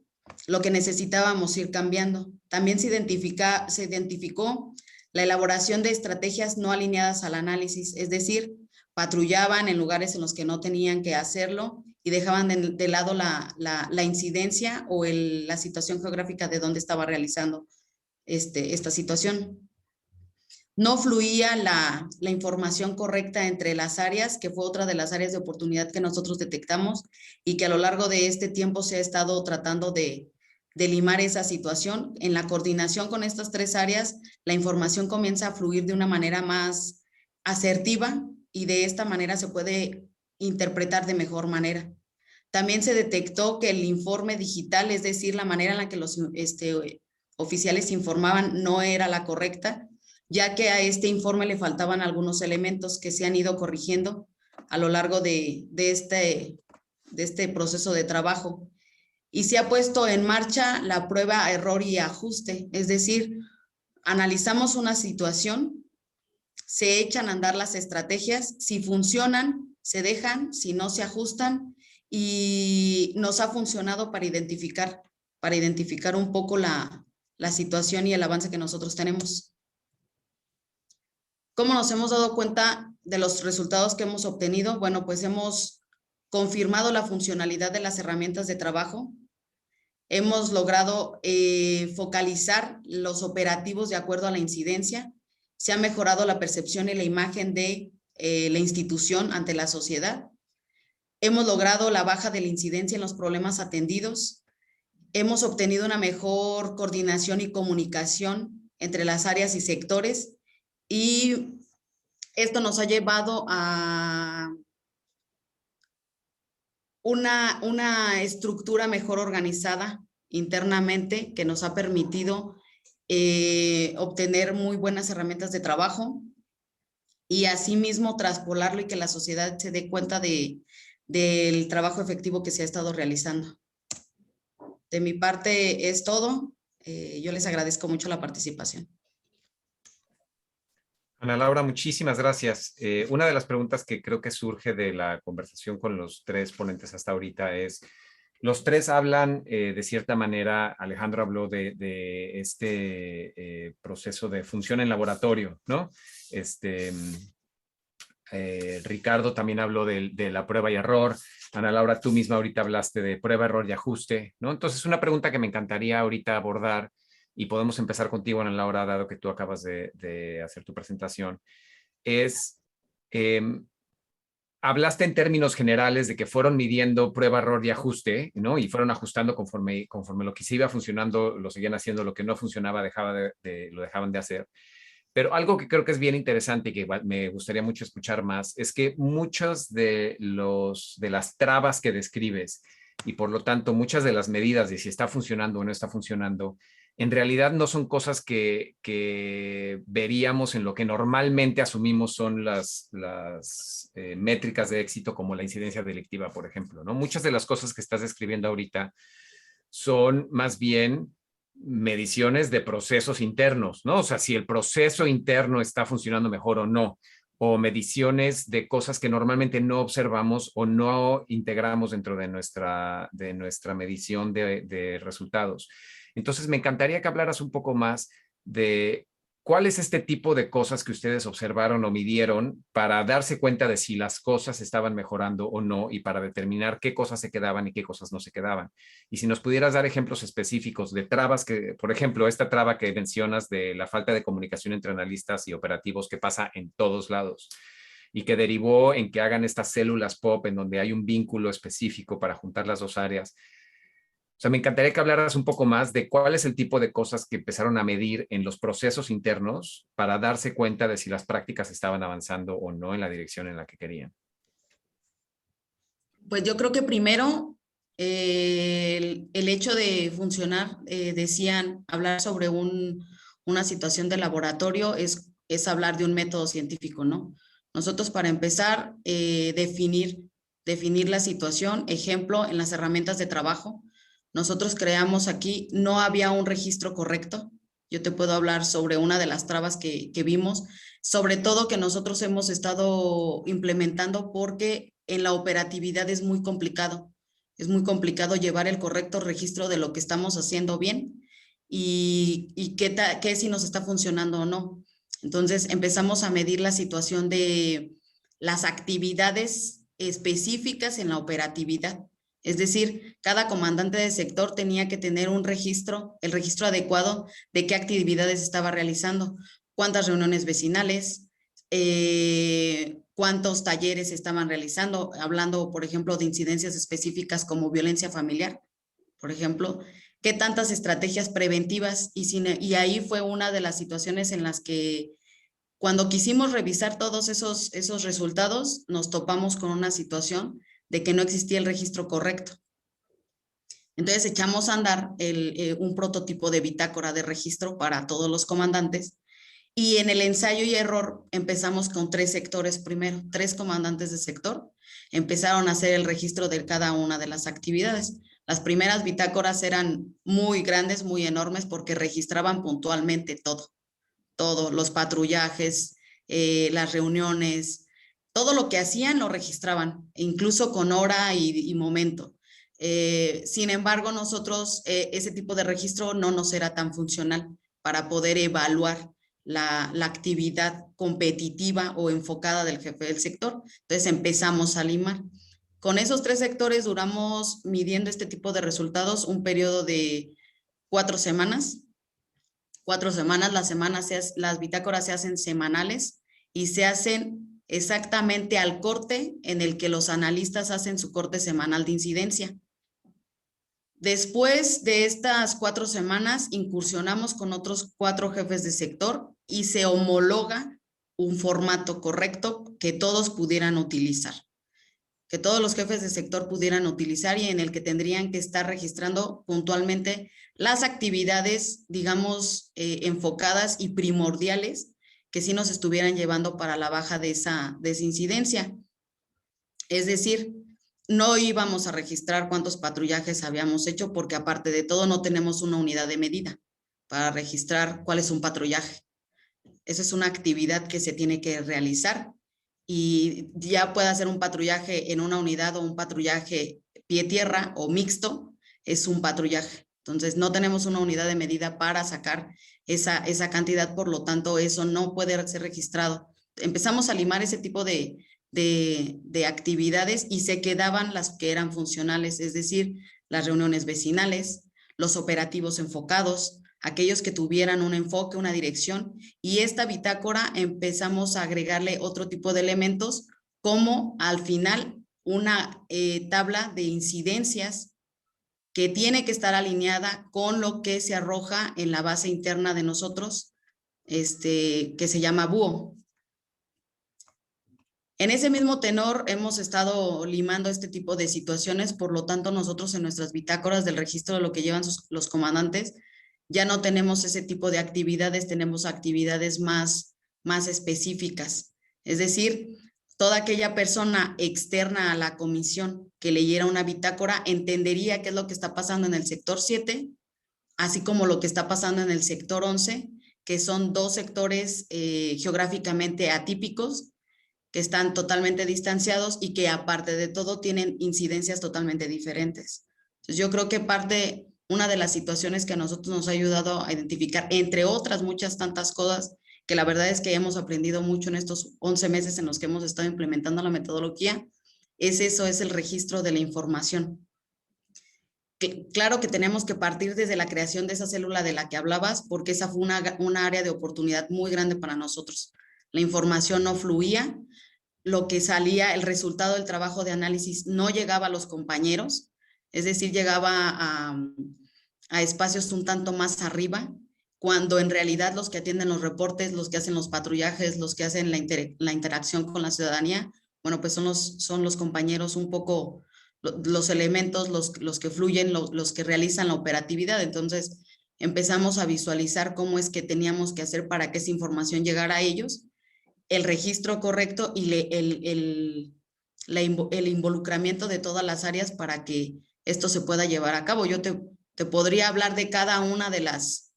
necesitábamos ir cambiando. También se identificó la elaboración de estrategias no alineadas al análisis, es decir, patrullaban en lugares en los que no tenían que hacerlo y dejaban de lado la incidencia o la situación geográfica de donde estaba realizando esta situación. No fluía la información correcta entre las áreas, que fue otra de las áreas de oportunidad que nosotros detectamos y que a lo largo de este tiempo se ha estado tratando de limar esa situación. En la coordinación con estas 3 áreas, la información comienza a fluir de una manera más asertiva y de esta manera se puede interpretar de mejor manera. También se detectó que el informe digital, es decir, la manera en la que los oficiales informaban no era la correcta, ya que a este informe le faltaban algunos elementos que se han ido corrigiendo a lo largo de este proceso de trabajo. Y se ha puesto en marcha la prueba, error y ajuste, es decir, analizamos una situación, se echan a andar las estrategias, si funcionan, se dejan, si no, se ajustan, y nos ha funcionado para identificar un poco la situación y el avance que nosotros tenemos. ¿Cómo nos hemos dado cuenta de los resultados que hemos obtenido? Bueno, pues hemos confirmado la funcionalidad de las herramientas de trabajo. Hemos logrado focalizar los operativos de acuerdo a la incidencia. Se ha mejorado la percepción y la imagen de la institución ante la sociedad. Hemos logrado la baja de la incidencia en los problemas atendidos. Hemos obtenido una mejor coordinación y comunicación entre las áreas y sectores. Y esto nos ha llevado a una estructura mejor organizada internamente que nos ha permitido obtener muy buenas herramientas de trabajo y asimismo traspolarlo y que la sociedad se dé cuenta del trabajo efectivo que se ha estado realizando. De mi parte es todo. Yo les agradezco mucho la participación. Ana Laura, muchísimas gracias. Una de las preguntas que creo que surge de la conversación con los tres ponentes hasta ahorita es, los tres hablan de cierta manera, Alejandro habló de este proceso de función en laboratorio, ¿no? Ricardo también habló de la prueba y error. Ana Laura, tú misma ahorita hablaste de prueba, error y ajuste, ¿no? Entonces, una pregunta que me encantaría ahorita abordar, y podemos empezar contigo, Ana Laura, dado que tú acabas de hacer tu presentación, es, hablaste en términos generales de que fueron midiendo prueba, error y ajuste, ¿no? Y fueron ajustando conforme lo que sí iba funcionando, lo seguían haciendo, lo que no funcionaba lo dejaban de hacer. Pero algo que creo que es bien interesante y que me gustaría mucho escuchar más es que muchas de las trabas que describes y por lo tanto muchas de las medidas de si está funcionando o no está funcionando, en realidad no son cosas que veríamos en lo que normalmente asumimos son las métricas de éxito, como la incidencia delictiva, por ejemplo, ¿no? Muchas de las cosas que estás describiendo ahorita son más bien mediciones de procesos internos, ¿no? O sea, si el proceso interno está funcionando mejor o no, o mediciones de cosas que normalmente no observamos o no integramos dentro de nuestra medición de resultados. Entonces, me encantaría que hablaras un poco más de cuál es este tipo de cosas que ustedes observaron o midieron para darse cuenta de si las cosas estaban mejorando o no y para determinar qué cosas se quedaban y qué cosas no se quedaban. Y si nos pudieras dar ejemplos específicos de trabas que, por ejemplo, esta traba que mencionas de la falta de comunicación entre analistas y operativos que pasa en todos lados y que derivó en que hagan estas células POP en donde hay un vínculo específico para juntar las dos áreas. O sea, me encantaría que hablaras un poco más de cuál es el tipo de cosas que empezaron a medir en los procesos internos para darse cuenta de si las prácticas estaban avanzando o no en la dirección en la que querían. Pues yo creo que primero el hecho de funcionar, decían, hablar sobre una situación de laboratorio es hablar de un método científico, ¿no? Nosotros para empezar, definir la situación, ejemplo, en las herramientas de trabajo. Nosotros creamos aquí, no había un registro correcto. Yo te puedo hablar sobre una de las trabas que vimos, sobre todo que nosotros hemos estado implementando porque en la operatividad es muy complicado. Es muy complicado llevar el correcto registro de lo que estamos haciendo bien y qué si nos está funcionando o no. Entonces empezamos a medir la situación de las actividades específicas en la operatividad. Es decir, cada comandante de sector tenía que tener el registro adecuado de qué actividades estaba realizando, cuántas reuniones vecinales, cuántos talleres estaban realizando, hablando, por ejemplo, de incidencias específicas como violencia familiar, por ejemplo, qué tantas estrategias preventivas, y ahí fue una de las situaciones en las que cuando quisimos revisar todos esos resultados, nos topamos con una situación de que no existía el registro correcto. Entonces echamos a andar un prototipo de bitácora de registro para todos los comandantes, y en el ensayo y error empezamos con 3 sectores primero. 3 comandantes de sector empezaron a hacer el registro de cada una de las actividades. Las primeras bitácoras eran muy grandes, muy enormes, porque registraban puntualmente todo, los patrullajes, las reuniones, todo lo que hacían lo registraban, incluso con hora y momento. Sin embargo, nosotros ese tipo de registro no nos era tan funcional para poder evaluar la actividad competitiva o enfocada del jefe del sector. Entonces empezamos a limar. Con esos 3 sectores duramos midiendo este tipo de resultados un periodo de 4 semanas. 4 semanas, las bitácoras se hacen semanales y se hacen exactamente al corte en el que los analistas hacen su corte semanal de incidencia. Después de estas 4 semanas, incursionamos con otros 4 jefes de sector y se homologa un formato correcto que todos pudieran utilizar, que todos los jefes de sector pudieran utilizar, y en el que tendrían que estar registrando puntualmente las actividades, digamos, enfocadas y primordiales que sí nos estuvieran llevando para la baja de esa incidencia. Es decir, no íbamos a registrar cuántos patrullajes habíamos hecho, porque aparte de todo no tenemos una unidad de medida para registrar cuál es un patrullaje. Esa es una actividad que se tiene que realizar, y ya puede ser un patrullaje en una unidad o un patrullaje pie-tierra o mixto, es un patrullaje. Entonces no tenemos una unidad de medida para sacar esa cantidad, por lo tanto eso no puede ser registrado. Empezamos a limar ese tipo de actividades y se quedaban las que eran funcionales, es decir, las reuniones vecinales, los operativos enfocados, aquellos que tuvieran un enfoque, una dirección, y esta bitácora empezamos a agregarle otro tipo de elementos, como al final una tabla de incidencias que tiene que estar alineada con lo que se arroja en la base interna de nosotros, que se llama BUO. En ese mismo tenor hemos estado limando este tipo de situaciones, por lo tanto nosotros en nuestras bitácoras del registro de lo que llevan los comandantes ya no tenemos ese tipo de actividades, tenemos actividades más específicas. Es decir, toda aquella persona externa a la comisión que leyera una bitácora entendería qué es lo que está pasando en el sector 7, así como lo que está pasando en el sector 11, que son 2 sectores geográficamente atípicos, que están totalmente distanciados y que aparte de todo tienen incidencias totalmente diferentes. Entonces yo creo que una de las situaciones que a nosotros nos ha ayudado a identificar, entre otras muchas tantas cosas, que la verdad es que hemos aprendido mucho en estos 11 meses en los que hemos estado implementando la metodología, es el registro de la información. Claro que tenemos que partir desde la creación de esa célula de la que hablabas, porque esa fue una área de oportunidad muy grande para nosotros. La información no fluía, lo que salía, el resultado del trabajo de análisis no llegaba a los compañeros, es decir, llegaba a espacios un tanto más arriba, cuando en realidad los que atienden los reportes, los que hacen los patrullajes, los que hacen la interacción con la ciudadanía, bueno, pues son los compañeros un poco, los elementos, los que fluyen, los que realizan la operatividad. Entonces empezamos a visualizar cómo es que teníamos que hacer para que esa información llegara a ellos, el registro correcto y el involucramiento de todas las áreas para que esto se pueda llevar a cabo. Yo te podría hablar de cada una de las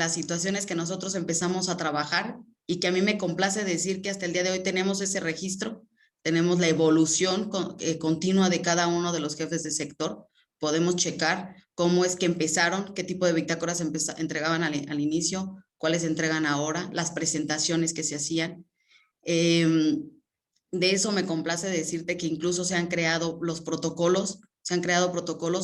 situaciones que nosotros empezamos a trabajar, y que a mí me complace decir que hasta el día de hoy tenemos ese registro, tenemos la evolución continua de cada uno de los jefes de sector, podemos checar cómo es que empezaron, qué tipo de bitácoras entregaban al inicio, cuáles entregan ahora, las presentaciones que se hacían. De eso me complace decirte que incluso se han creado protocolos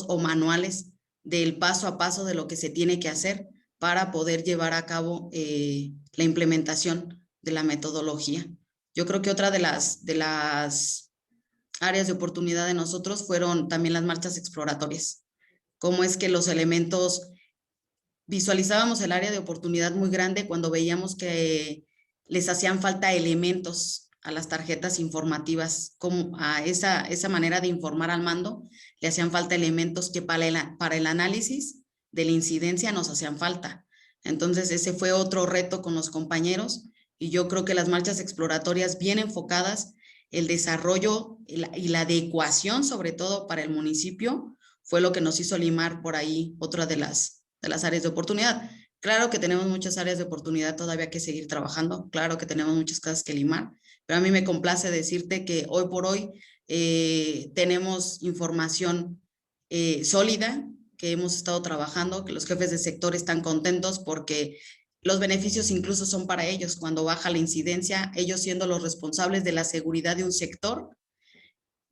o manuales del paso a paso de lo que se tiene que hacer para poder llevar a cabo la implementación de la metodología. Yo creo que otra de las áreas de oportunidad de nosotros fueron también las marchas exploratorias. Cómo es que los elementos, visualizábamos el área de oportunidad muy grande cuando veíamos que les hacían falta elementos a las tarjetas informativas, como a esa manera de informar al mando, le hacían falta elementos que para el análisis de la incidencia nos hacían falta. Entonces ese fue otro reto con los compañeros y yo creo que las marchas exploratorias bien enfocadas, el desarrollo y la adecuación sobre todo para el municipio fue lo que nos hizo limar por ahí otra de las áreas de oportunidad. Claro que tenemos muchas áreas de oportunidad todavía que seguir trabajando, claro que tenemos muchas cosas que limar, pero a mí me complace decirte que hoy por hoy tenemos información sólida, que hemos estado trabajando, que los jefes de sector están contentos porque los beneficios incluso son para ellos. Cuando baja la incidencia, ellos siendo los responsables de la seguridad de un sector,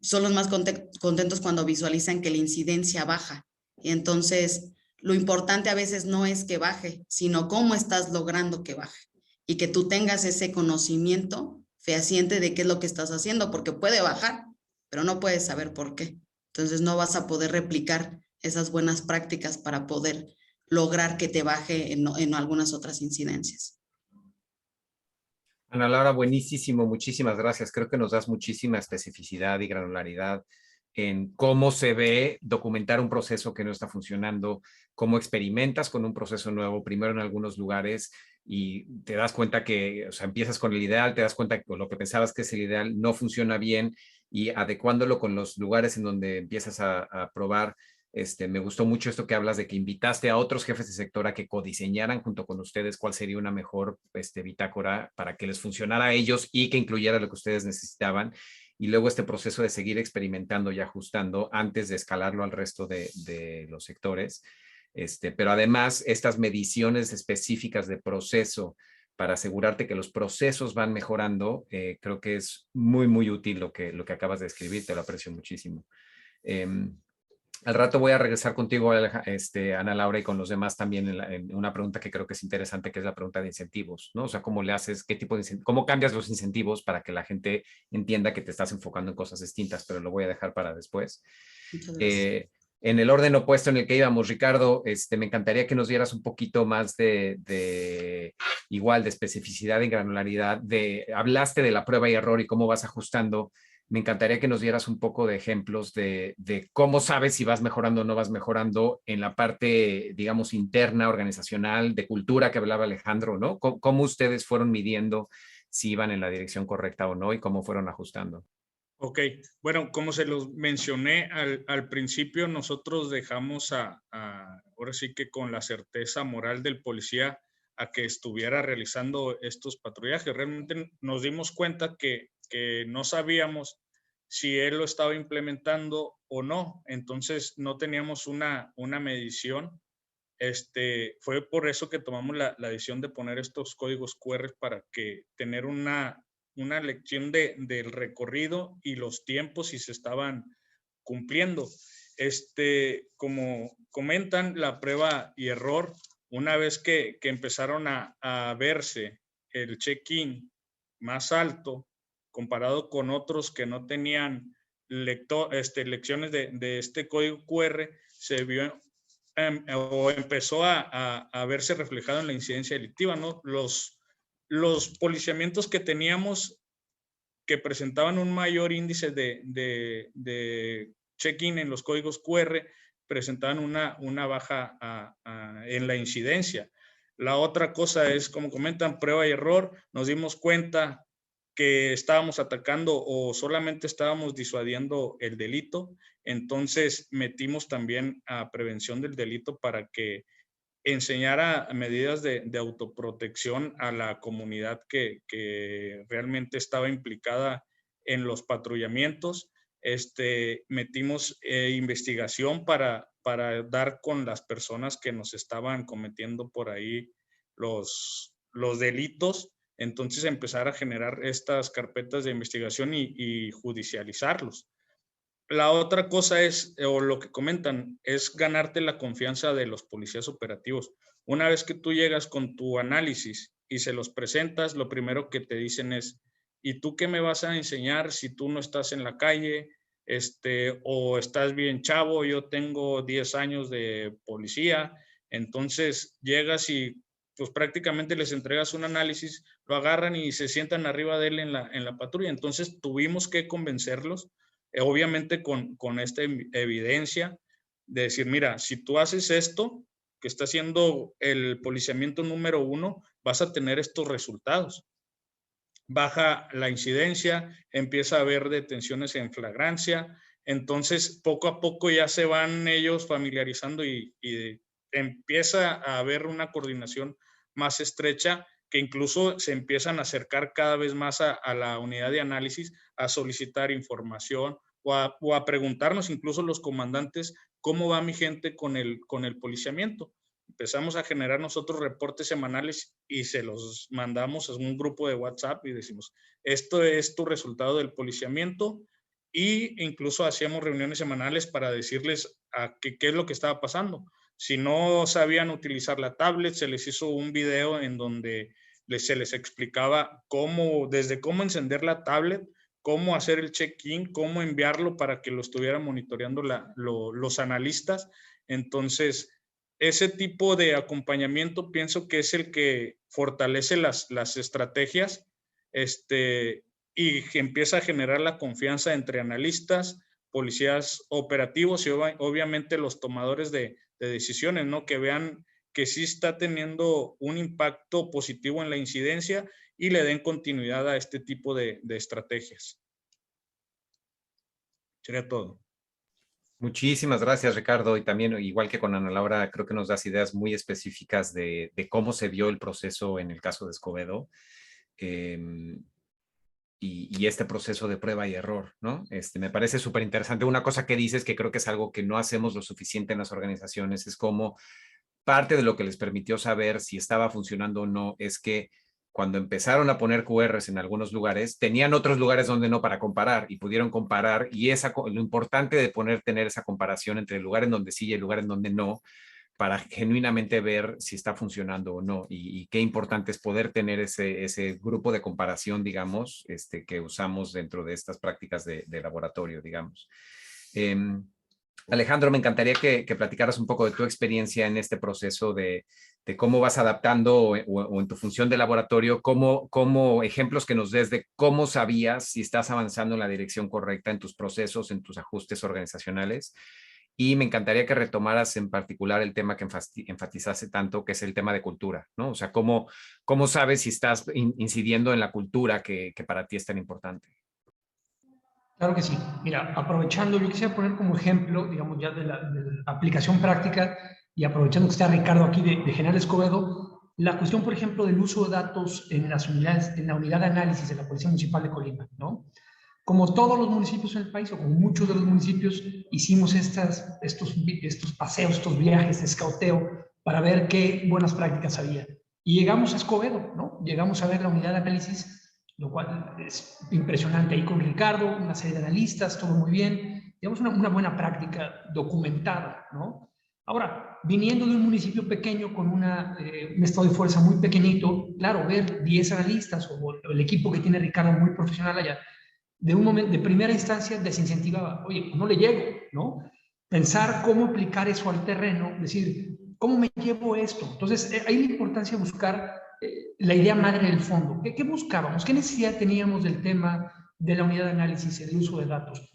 son los más contentos cuando visualizan que la incidencia baja. Y entonces, lo importante a veces no es que baje, sino cómo estás logrando que baje. Y que tú tengas ese conocimiento fehaciente de qué es lo que estás haciendo, porque puede bajar, pero no puedes saber por qué. Entonces, no vas a poder replicar esas buenas prácticas para poder lograr que te baje en algunas otras incidencias. Ana Laura, buenísimo, muchísimas gracias. Creo que nos das muchísima especificidad y granularidad en cómo se ve documentar un proceso que no está funcionando, cómo experimentas con un proceso nuevo, primero en algunos lugares, y te das cuenta que, o sea, empiezas con el ideal, te das cuenta que lo que pensabas que es el ideal no funciona bien, y adecuándolo con los lugares en donde empiezas a probar. Me gustó mucho esto que hablas de que invitaste a otros jefes de sector a que codiseñaran junto con ustedes cuál sería una mejor bitácora para que les funcionara a ellos y que incluyera lo que ustedes necesitaban. Y luego este proceso de seguir experimentando y ajustando antes de escalarlo al resto de los sectores. Pero además, estas mediciones específicas de proceso para asegurarte que los procesos van mejorando, creo que es muy, muy útil lo que acabas de escribir. Te lo aprecio muchísimo. Al rato voy a regresar contigo, Ana Laura, y con los demás también en una pregunta que creo que es interesante, que es la pregunta de incentivos, ¿no? O sea, ¿cómo le haces, cómo cambias los incentivos para que la gente entienda que te estás enfocando en cosas distintas? Pero lo voy a dejar para después. En el orden opuesto en el que íbamos, Ricardo, me encantaría que nos dieras un poquito más de especificidad y granularidad. Hablaste de la prueba y error y cómo vas ajustando. Me encantaría que nos dieras un poco de ejemplos de cómo sabes si vas mejorando o no vas mejorando en la parte, digamos, interna, organizacional, de cultura que hablaba Alejandro, ¿no? ¿Cómo ustedes fueron midiendo si iban en la dirección correcta o no y cómo fueron ajustando? Ok, bueno, como se los mencioné al principio, nosotros dejamos ahora sí que con la certeza moral del policía a que estuviera realizando estos patrullajes. Realmente nos dimos cuenta que no sabíamos si él lo estaba implementando o no, entonces no teníamos una medición. Fue por eso que tomamos la decisión de poner estos códigos QR para que tener una lección del recorrido y los tiempos si se estaban cumpliendo. Como comentan, la prueba y error, una vez que empezaron a verse el check-in más alto comparado con otros que no tenían lecciones de este código QR, se vio o empezó a verse reflejado en la incidencia delictiva, ¿no? Los policiamientos que teníamos que presentaban un mayor índice de check-in en los códigos QR presentaban una baja en la incidencia. La otra cosa es, como comentan, prueba y error. Nos dimos cuenta que estábamos atacando o solamente estábamos disuadiendo el delito. Entonces metimos también a prevención del delito para que enseñara medidas de autoprotección a la comunidad que realmente estaba implicada en los patrullamientos. Metimos investigación para dar con las personas que nos estaban cometiendo por ahí los delitos. Entonces empezar a generar estas carpetas de investigación y judicializarlos. La otra cosa es, o lo que comentan, es ganarte la confianza de los policías operativos. Una vez que tú llegas con tu análisis y se los presentas, lo primero que te dicen es, ¿y tú qué me vas a enseñar si tú no estás en la calle? O estás bien chavo, yo tengo 10 años de policía. Entonces llegas y pues prácticamente les entregas un análisis, lo agarran y se sientan arriba de él en la patrulla. Entonces tuvimos que convencerlos, obviamente con esta evidencia, de decir, mira, si tú haces esto, que está haciendo el policiamiento número 1, vas a tener estos resultados. Baja la incidencia, empieza a haber detenciones en flagrancia, entonces poco a poco ya se van ellos familiarizando y empieza a haber una coordinación más estrecha, que incluso se empiezan a acercar cada vez más a la unidad de análisis, a solicitar información o a preguntarnos incluso los comandantes cómo va mi gente con el policiamiento. Empezamos a generar nosotros reportes semanales y se los mandamos a un grupo de WhatsApp y decimos, esto es tu resultado del policiamiento, y incluso hacíamos reuniones semanales para decirles qué es lo que estaba pasando. Si no sabían utilizar la tablet, se les hizo un video en donde se les explicaba desde cómo encender la tablet, cómo hacer el check-in, cómo enviarlo para que lo estuvieran monitoreando los analistas. Entonces, ese tipo de acompañamiento pienso que es el que fortalece las estrategias y que empieza a generar la confianza entre analistas, policías operativos y obviamente los tomadores de decisiones, ¿no? Que vean que sí está teniendo un impacto positivo en la incidencia y le den continuidad a este tipo de estrategias. Sería todo. Muchísimas gracias, Ricardo. Y también, igual que con Ana Laura, creo que nos das ideas muy específicas de cómo se vio el proceso en el caso de Escobedo. Y este proceso de prueba y error, ¿no? Me parece súper interesante. Una cosa que dices que creo que es algo que no hacemos lo suficiente en las organizaciones es como parte de lo que les permitió saber si estaba funcionando o no es que cuando empezaron a poner QRs en algunos lugares, tenían otros lugares donde no para comparar y pudieron comparar, y lo importante de tener esa comparación entre el lugar en donde sí y el lugar en donde no, para genuinamente ver si está funcionando o no, y qué importante es poder tener ese grupo de comparación, digamos, que usamos dentro de estas prácticas de laboratorio, digamos. Alejandro, me encantaría que platicaras un poco de tu experiencia en este proceso de cómo vas adaptando o en tu función de laboratorio, cómo ejemplos que nos des de cómo sabías si estás avanzando en la dirección correcta en tus procesos, en tus ajustes organizacionales. Y me encantaría que retomaras en particular el tema que enfatizaste tanto, que es el tema de cultura, ¿no? O sea, cómo sabes si estás incidiendo en la cultura que para ti es tan importante. Claro que sí. Mira, aprovechando, yo quisiera poner como ejemplo, digamos, ya de la aplicación práctica, y aprovechando que está Ricardo aquí de General Escobedo, la cuestión, por ejemplo, del uso de datos en las unidades, en la unidad de análisis de la Policía Municipal de Colima, ¿no? Como todos los municipios en el país, o como muchos de los municipios, hicimos estos paseos, estos viajes de escauteo para ver qué buenas prácticas había. Y llegamos a Escobedo, ¿no? Llegamos a ver la unidad de análisis, lo cual es impresionante, ahí con Ricardo, una serie de analistas, todo muy bien, digamos una buena práctica documentada, ¿no? Ahora, viniendo de un municipio pequeño con un estado de fuerza muy pequeñito, claro, ver 10 analistas o el equipo que tiene Ricardo muy profesional allá, de primera instancia desincentivaba, oye, no le llego, ¿no? Pensar cómo aplicar eso al terreno, decir, ¿cómo me llevo esto? Entonces, hay la importancia de buscar la idea madre del fondo. ¿Qué buscábamos? ¿Qué necesidad teníamos del tema de la unidad de análisis y el uso de datos?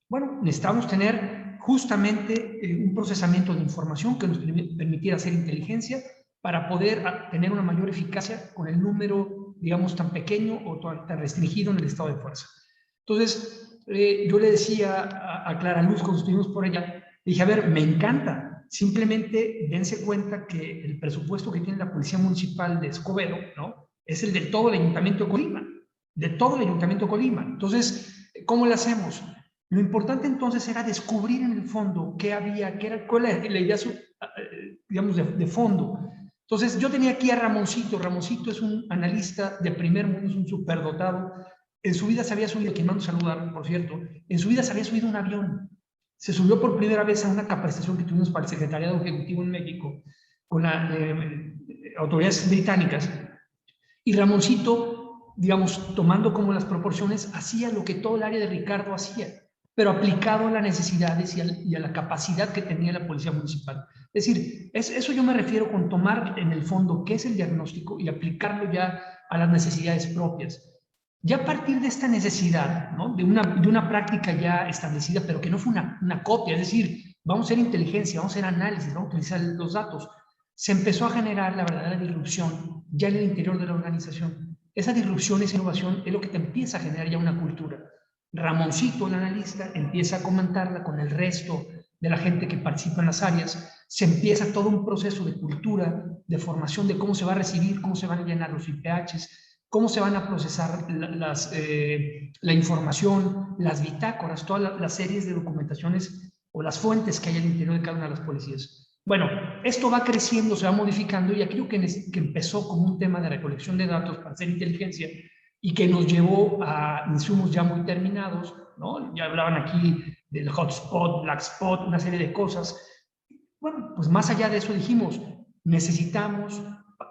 Bueno, necesitábamos tener justamente un procesamiento de información que nos permitiera hacer inteligencia para poder tener una mayor eficacia con el número, digamos, tan pequeño o tan restringido en el estado de fuerza. Entonces, yo le decía a Clara Luz, cuando estuvimos por allá, dije, a ver, me encanta, simplemente dense cuenta que el presupuesto que tiene la Policía Municipal de Escobedo, ¿no? Es el de todo el Ayuntamiento de Colima, de todo el Ayuntamiento de Colima. Entonces, ¿cómo lo hacemos? Lo importante entonces era descubrir en el fondo qué había, cuál era la idea, digamos, de fondo. Entonces, yo tenía aquí a Ramoncito. Ramoncito es un analista de primer mundo, es un superdotado. En su vida se había subido, que mando saludar, por cierto, en su vida se había subido un avión. Se subió por primera vez a una capacitación que tuvimos para el Secretariado Ejecutivo en México con las autoridades británicas. Y Ramoncito, digamos, tomando como las proporciones, hacía lo que todo el área de Ricardo hacía. pero aplicado a las necesidades y a la capacidad que tenía la policía municipal. Es decir, eso yo me refiero con tomar en el fondo qué es el diagnóstico y aplicarlo ya a las necesidades propias. Ya a partir de esta necesidad, ¿no? de una práctica ya establecida, pero que no fue una copia, es decir, vamos a hacer inteligencia, vamos a hacer análisis, vamos a utilizar los datos, se empezó a generar la verdadera disrupción ya en el interior de la organización. Esa disrupción, esa innovación es lo que te empieza a generar ya una cultura. Ramoncito, el analista, empieza a comentarla con el resto de la gente que participa en las áreas, se empieza todo un proceso de cultura, de formación de cómo se va a recibir, cómo se van a llenar los IPHs, cómo se van a procesar la información, las bitácoras, todas las series de documentaciones o las fuentes que hay al interior de cada una de las policías. Bueno, esto va creciendo, se va modificando y aquello que empezó como un tema de recolección de datos para hacer inteligencia y que nos llevó a insumos ya muy terminados, ¿no? Ya hablaban aquí del hotspot, black spot, una serie de cosas. Bueno, pues más allá de eso dijimos, necesitamos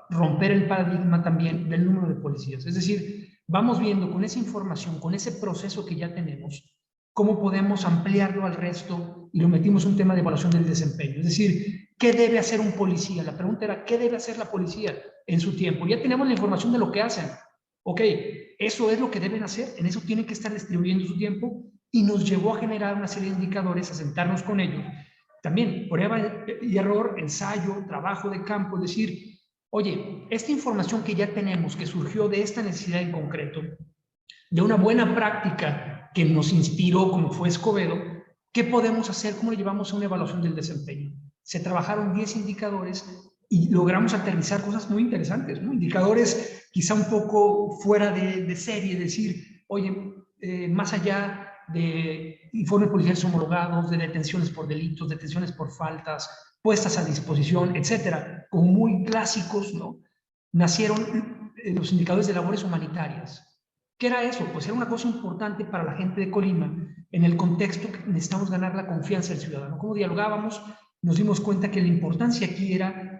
romper el paradigma también del número de policías. Es decir, vamos viendo con esa información, con ese proceso que ya tenemos, cómo podemos ampliarlo al resto y lo metimos un tema de evaluación del desempeño. Es decir, ¿qué debe hacer un policía? La pregunta era, ¿qué debe hacer la policía en su tiempo? Ya tenemos la información de lo que hacen. Ok, eso es lo que deben hacer, en eso tienen que estar distribuyendo su tiempo y nos llevó a generar una serie de indicadores, a sentarnos con ellos. También prueba y error, ensayo, trabajo de campo, es decir, oye, esta información que ya tenemos, que surgió de esta necesidad en concreto, de una buena práctica que nos inspiró como fue Escobedo, ¿qué podemos hacer? ¿Cómo lo llevamos a una evaluación del desempeño? Se trabajaron 10 indicadores y logramos aterrizar cosas muy interesantes, ¿no? Indicadores quizá un poco fuera de serie, decir, oye, más allá de informes policiales homologados, de detenciones por delitos, detenciones por faltas, puestas a disposición, etcétera, como muy clásicos, ¿no? Nacieron los indicadores de labores humanitarias. ¿Qué era eso? Pues era una cosa importante para la gente de Colima en el contexto que necesitamos ganar la confianza del ciudadano. ¿Cómo dialogábamos? Nos dimos cuenta que la importancia aquí era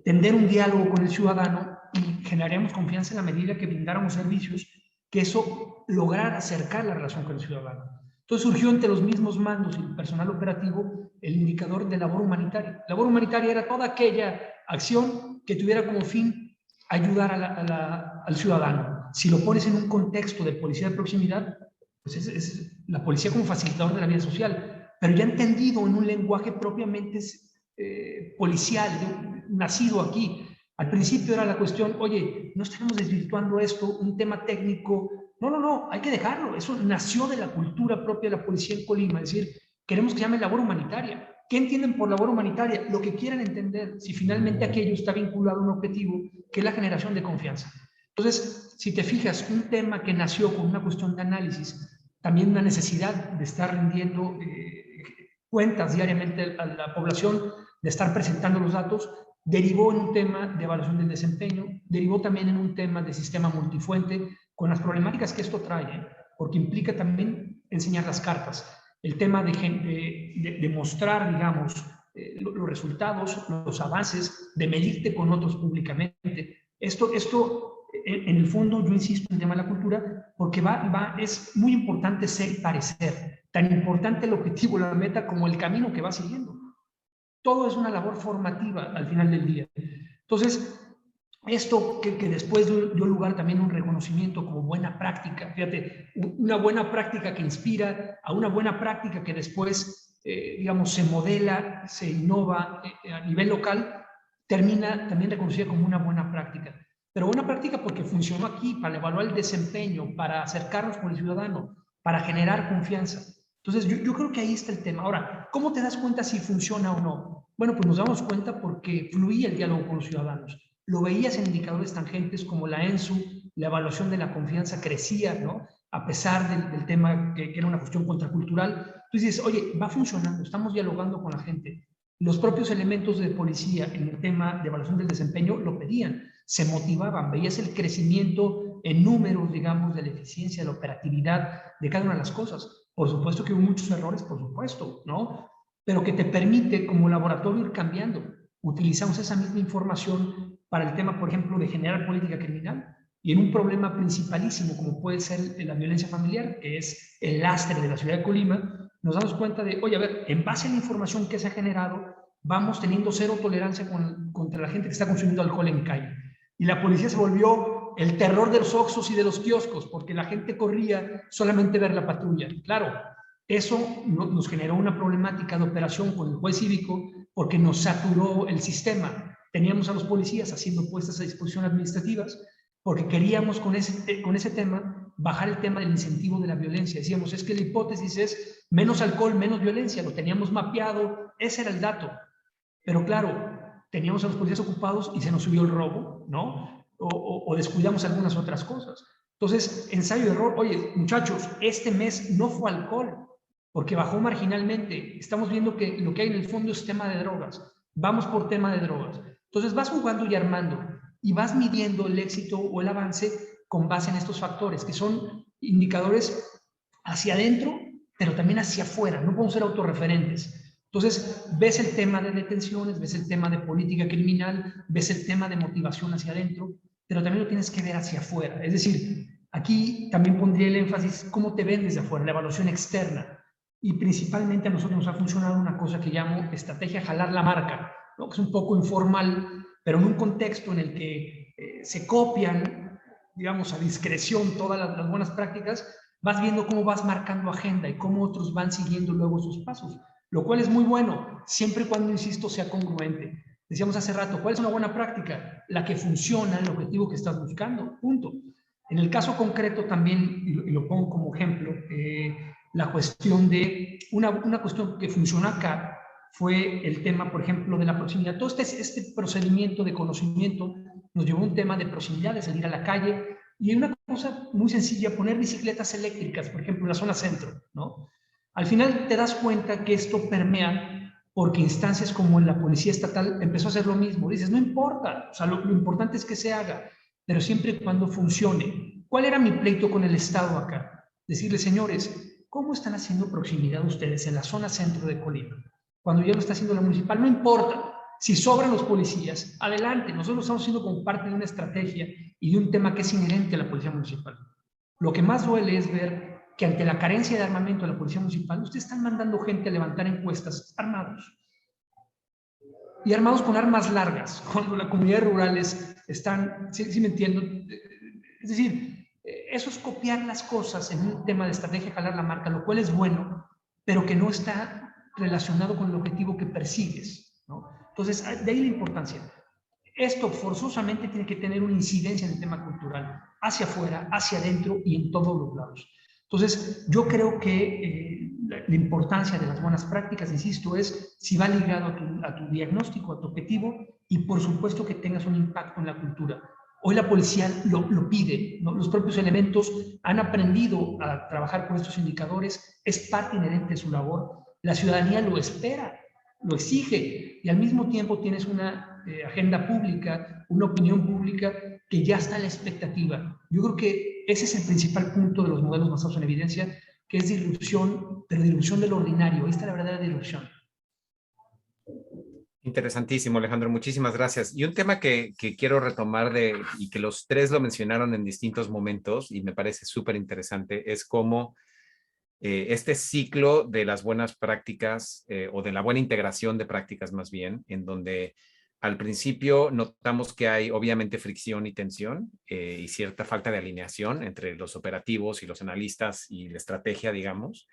tender un diálogo con el ciudadano y generaríamos confianza en la medida que brindáramos servicios, que eso lograra acercar la relación con el ciudadano. Entonces surgió entre los mismos mandos y el personal operativo el indicador de labor humanitaria. Labor humanitaria era toda aquella acción que tuviera como fin ayudar al ciudadano. Si lo pones en un contexto de policía de proximidad, pues es la policía como facilitador de la vida social, pero ya entendido en un lenguaje propiamente policial, nacido aquí. Al principio era la cuestión, oye, no estamos desvirtuando esto, un tema técnico. No, hay que dejarlo. Eso nació de la cultura propia de la policía en Colima, es decir, queremos que se llame labor humanitaria. ¿Qué entienden por labor humanitaria? Lo que quieran entender, si finalmente aquello está vinculado a un objetivo, que es la generación de confianza. Entonces, si te fijas, un tema que nació con una cuestión de análisis, también una necesidad de estar rindiendo cuentas diariamente a la población, de estar presentando los datos, derivó en un tema de evaluación del desempeño, derivó también en un tema de sistema multifuente, con las problemáticas que esto trae, porque implica también enseñar las cartas. El tema de mostrar, digamos, los resultados, los avances, de medirte con otros públicamente. Esto en el fondo, yo insisto en el tema de la cultura, porque es muy importante ser y parecer. Tan importante el objetivo, la meta, como el camino que va siguiendo. Todo es una labor formativa al final del día. Entonces, esto que después dio lugar también a un reconocimiento como buena práctica, fíjate, una buena práctica que inspira a una buena práctica que después, digamos, se modela, se innova a nivel local, termina también reconocida como una buena práctica. Pero buena práctica porque funcionó aquí para evaluar el desempeño, para acercarnos con el ciudadano, para generar confianza. Entonces, yo creo que ahí está el tema. Ahora, ¿cómo te das cuenta si funciona o no? Bueno, pues nos damos cuenta porque fluía el diálogo con los ciudadanos. Lo veías en indicadores tangentes como la ENSU, la evaluación de la confianza crecía, ¿no? A pesar del tema que era una cuestión contracultural. Tú dices, oye, va funcionando, estamos dialogando con la gente. Los propios elementos de policía en el tema de evaluación del desempeño lo pedían, se motivaban, veías el crecimiento en números, digamos, de la eficiencia, de la operatividad de cada una de las cosas. Por supuesto que hubo muchos errores, por supuesto, ¿no? Pero que te permite como laboratorio ir cambiando. Utilizamos esa misma información para el tema, por ejemplo, de generar política criminal. y en un problema principalísimo como puede ser la violencia familiar, que es el lastre de la ciudad de Colima, nos damos cuenta de, oye, a ver, en base a la información que se ha generado, vamos teniendo cero tolerancia contra la gente que está consumiendo alcohol en calle. Y la policía se volvió el terror de los oxxos y de los kioscos, porque la gente corría solamente ver la patrulla. Claro, eso nos generó una problemática de operación con el juez cívico, porque nos saturó el sistema. Teníamos a los policías haciendo puestas a disposición administrativas, porque queríamos con ese tema bajar el tema del incentivo de la violencia. Decíamos, es que la hipótesis es menos alcohol, menos violencia, lo teníamos mapeado, ese era el dato. Pero claro, teníamos a los policías ocupados y se nos subió el robo, ¿no? O descuidamos algunas otras cosas. Entonces, ensayo de error, oye, muchachos, este mes no fue alcohol, porque bajó marginalmente. Estamos viendo que lo que hay en el fondo es tema de drogas. Vamos por tema de drogas. Entonces vas jugando y armando y vas midiendo el éxito o el avance con base en estos factores, que son indicadores hacia adentro, pero también hacia afuera. No podemos ser autorreferentes. Entonces, ves el tema de detenciones, ves el tema de política criminal, ves el tema de motivación hacia adentro, pero también lo tienes que ver hacia afuera. Es decir, aquí también pondría el énfasis cómo te ven desde afuera, la evaluación externa. Y principalmente a nosotros nos ha funcionado una cosa que llamo estrategia jalar la marca, ¿no? Que es un poco informal, pero en un contexto en el que se copian, digamos, a discreción todas las buenas prácticas, vas viendo cómo vas marcando agenda y cómo otros van siguiendo luego esos pasos, lo cual es muy bueno, siempre y cuando, insisto, sea congruente. Decíamos hace rato, ¿cuál es una buena práctica? La que funciona en el objetivo que estás buscando, punto. En el caso concreto también, y lo pongo como ejemplo, la cuestión de, una cuestión que funcionó acá fue el tema, por ejemplo, de la proximidad. Todo este procedimiento de conocimiento nos llevó a un tema de proximidad, de salir a la calle, y una cosa muy sencilla, poner bicicletas eléctricas, por ejemplo, en la zona centro, ¿no? Al final te das cuenta que esto permea porque instancias como en la Policía Estatal empezó a hacer lo mismo. Dices, no importa, o sea, lo importante es que se haga, pero siempre y cuando funcione. ¿Cuál era mi pleito con el Estado acá? Decirle, señores, ¿cómo están haciendo proximidad ustedes en la zona centro de Colima? Cuando ya lo está haciendo la municipal, no importa. Si sobran los policías, adelante. Nosotros lo estamos haciendo como parte de una estrategia y de un tema que es inherente a la Policía Municipal. Lo que más duele es ver que ante la carencia de armamento de la Policía Municipal, ustedes están mandando gente a levantar encuestas armados. Y armados con armas largas, cuando las comunidades rurales están, ¿sí me entiendo? Es decir, eso es copiar las cosas en un tema de estrategia, jalar la marca, lo cual es bueno, pero que no está relacionado con el objetivo que persigues, ¿no? Entonces, de ahí la importancia. Esto forzosamente tiene que tener una incidencia en el tema cultural, hacia afuera, hacia adentro y en todos los lados. Entonces, yo creo que la importancia de las buenas prácticas, insisto, es si va ligado a tu diagnóstico, a tu objetivo, y por supuesto que tengas un impacto en la cultura. Hoy la policía lo pide, ¿no? Los propios elementos han aprendido a trabajar con estos indicadores, es parte inherente de su labor, la ciudadanía lo espera, lo exige, y al mismo tiempo tienes una agenda pública, una opinión pública que ya está a la expectativa. Yo creo que ese es el principal punto de los modelos basados en evidencia, que es disrupción, pero disrupción del ordinario. Ahí está la verdadera disrupción. Interesantísimo, Alejandro. Muchísimas gracias. Y un tema que quiero retomar y que los tres lo mencionaron en distintos momentos y me parece súper interesante, es cómo este ciclo de las buenas prácticas o de la buena integración de prácticas más bien, en donde al principio notamos que hay obviamente fricción y tensión y cierta falta de alineación entre los operativos y los analistas y la estrategia, digamos,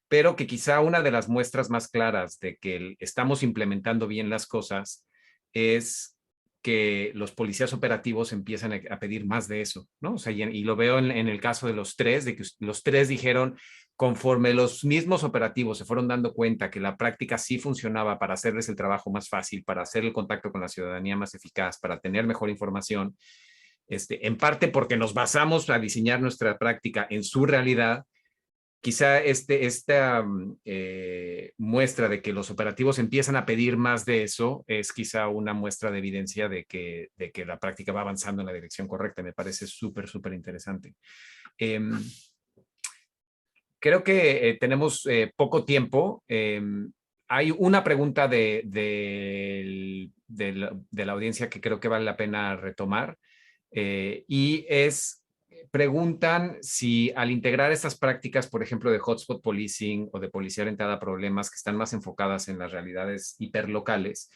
pero que quizá una de las muestras más claras de que estamos implementando bien las cosas es que los policías operativos empiezan a pedir más de eso, ¿no? O sea, y lo veo en el caso de los tres, de que los tres dijeron, conforme los mismos operativos se fueron dando cuenta que la práctica sí funcionaba para hacerles el trabajo más fácil, para hacer el contacto con la ciudadanía más eficaz, para tener mejor información, en parte porque nos basamos a diseñar nuestra práctica en su realidad, quizá esta muestra de que los operativos empiezan a pedir más de eso es quizá una muestra de evidencia de que la práctica va avanzando en la dirección correcta. Me parece súper, súper interesante. Creo que tenemos poco tiempo. Hay una pregunta de la audiencia que creo que vale la pena retomar. y preguntan si al integrar estas prácticas, por ejemplo, de hotspot policing o de policía orientada a problemas que están más enfocadas en las realidades hiperlocales,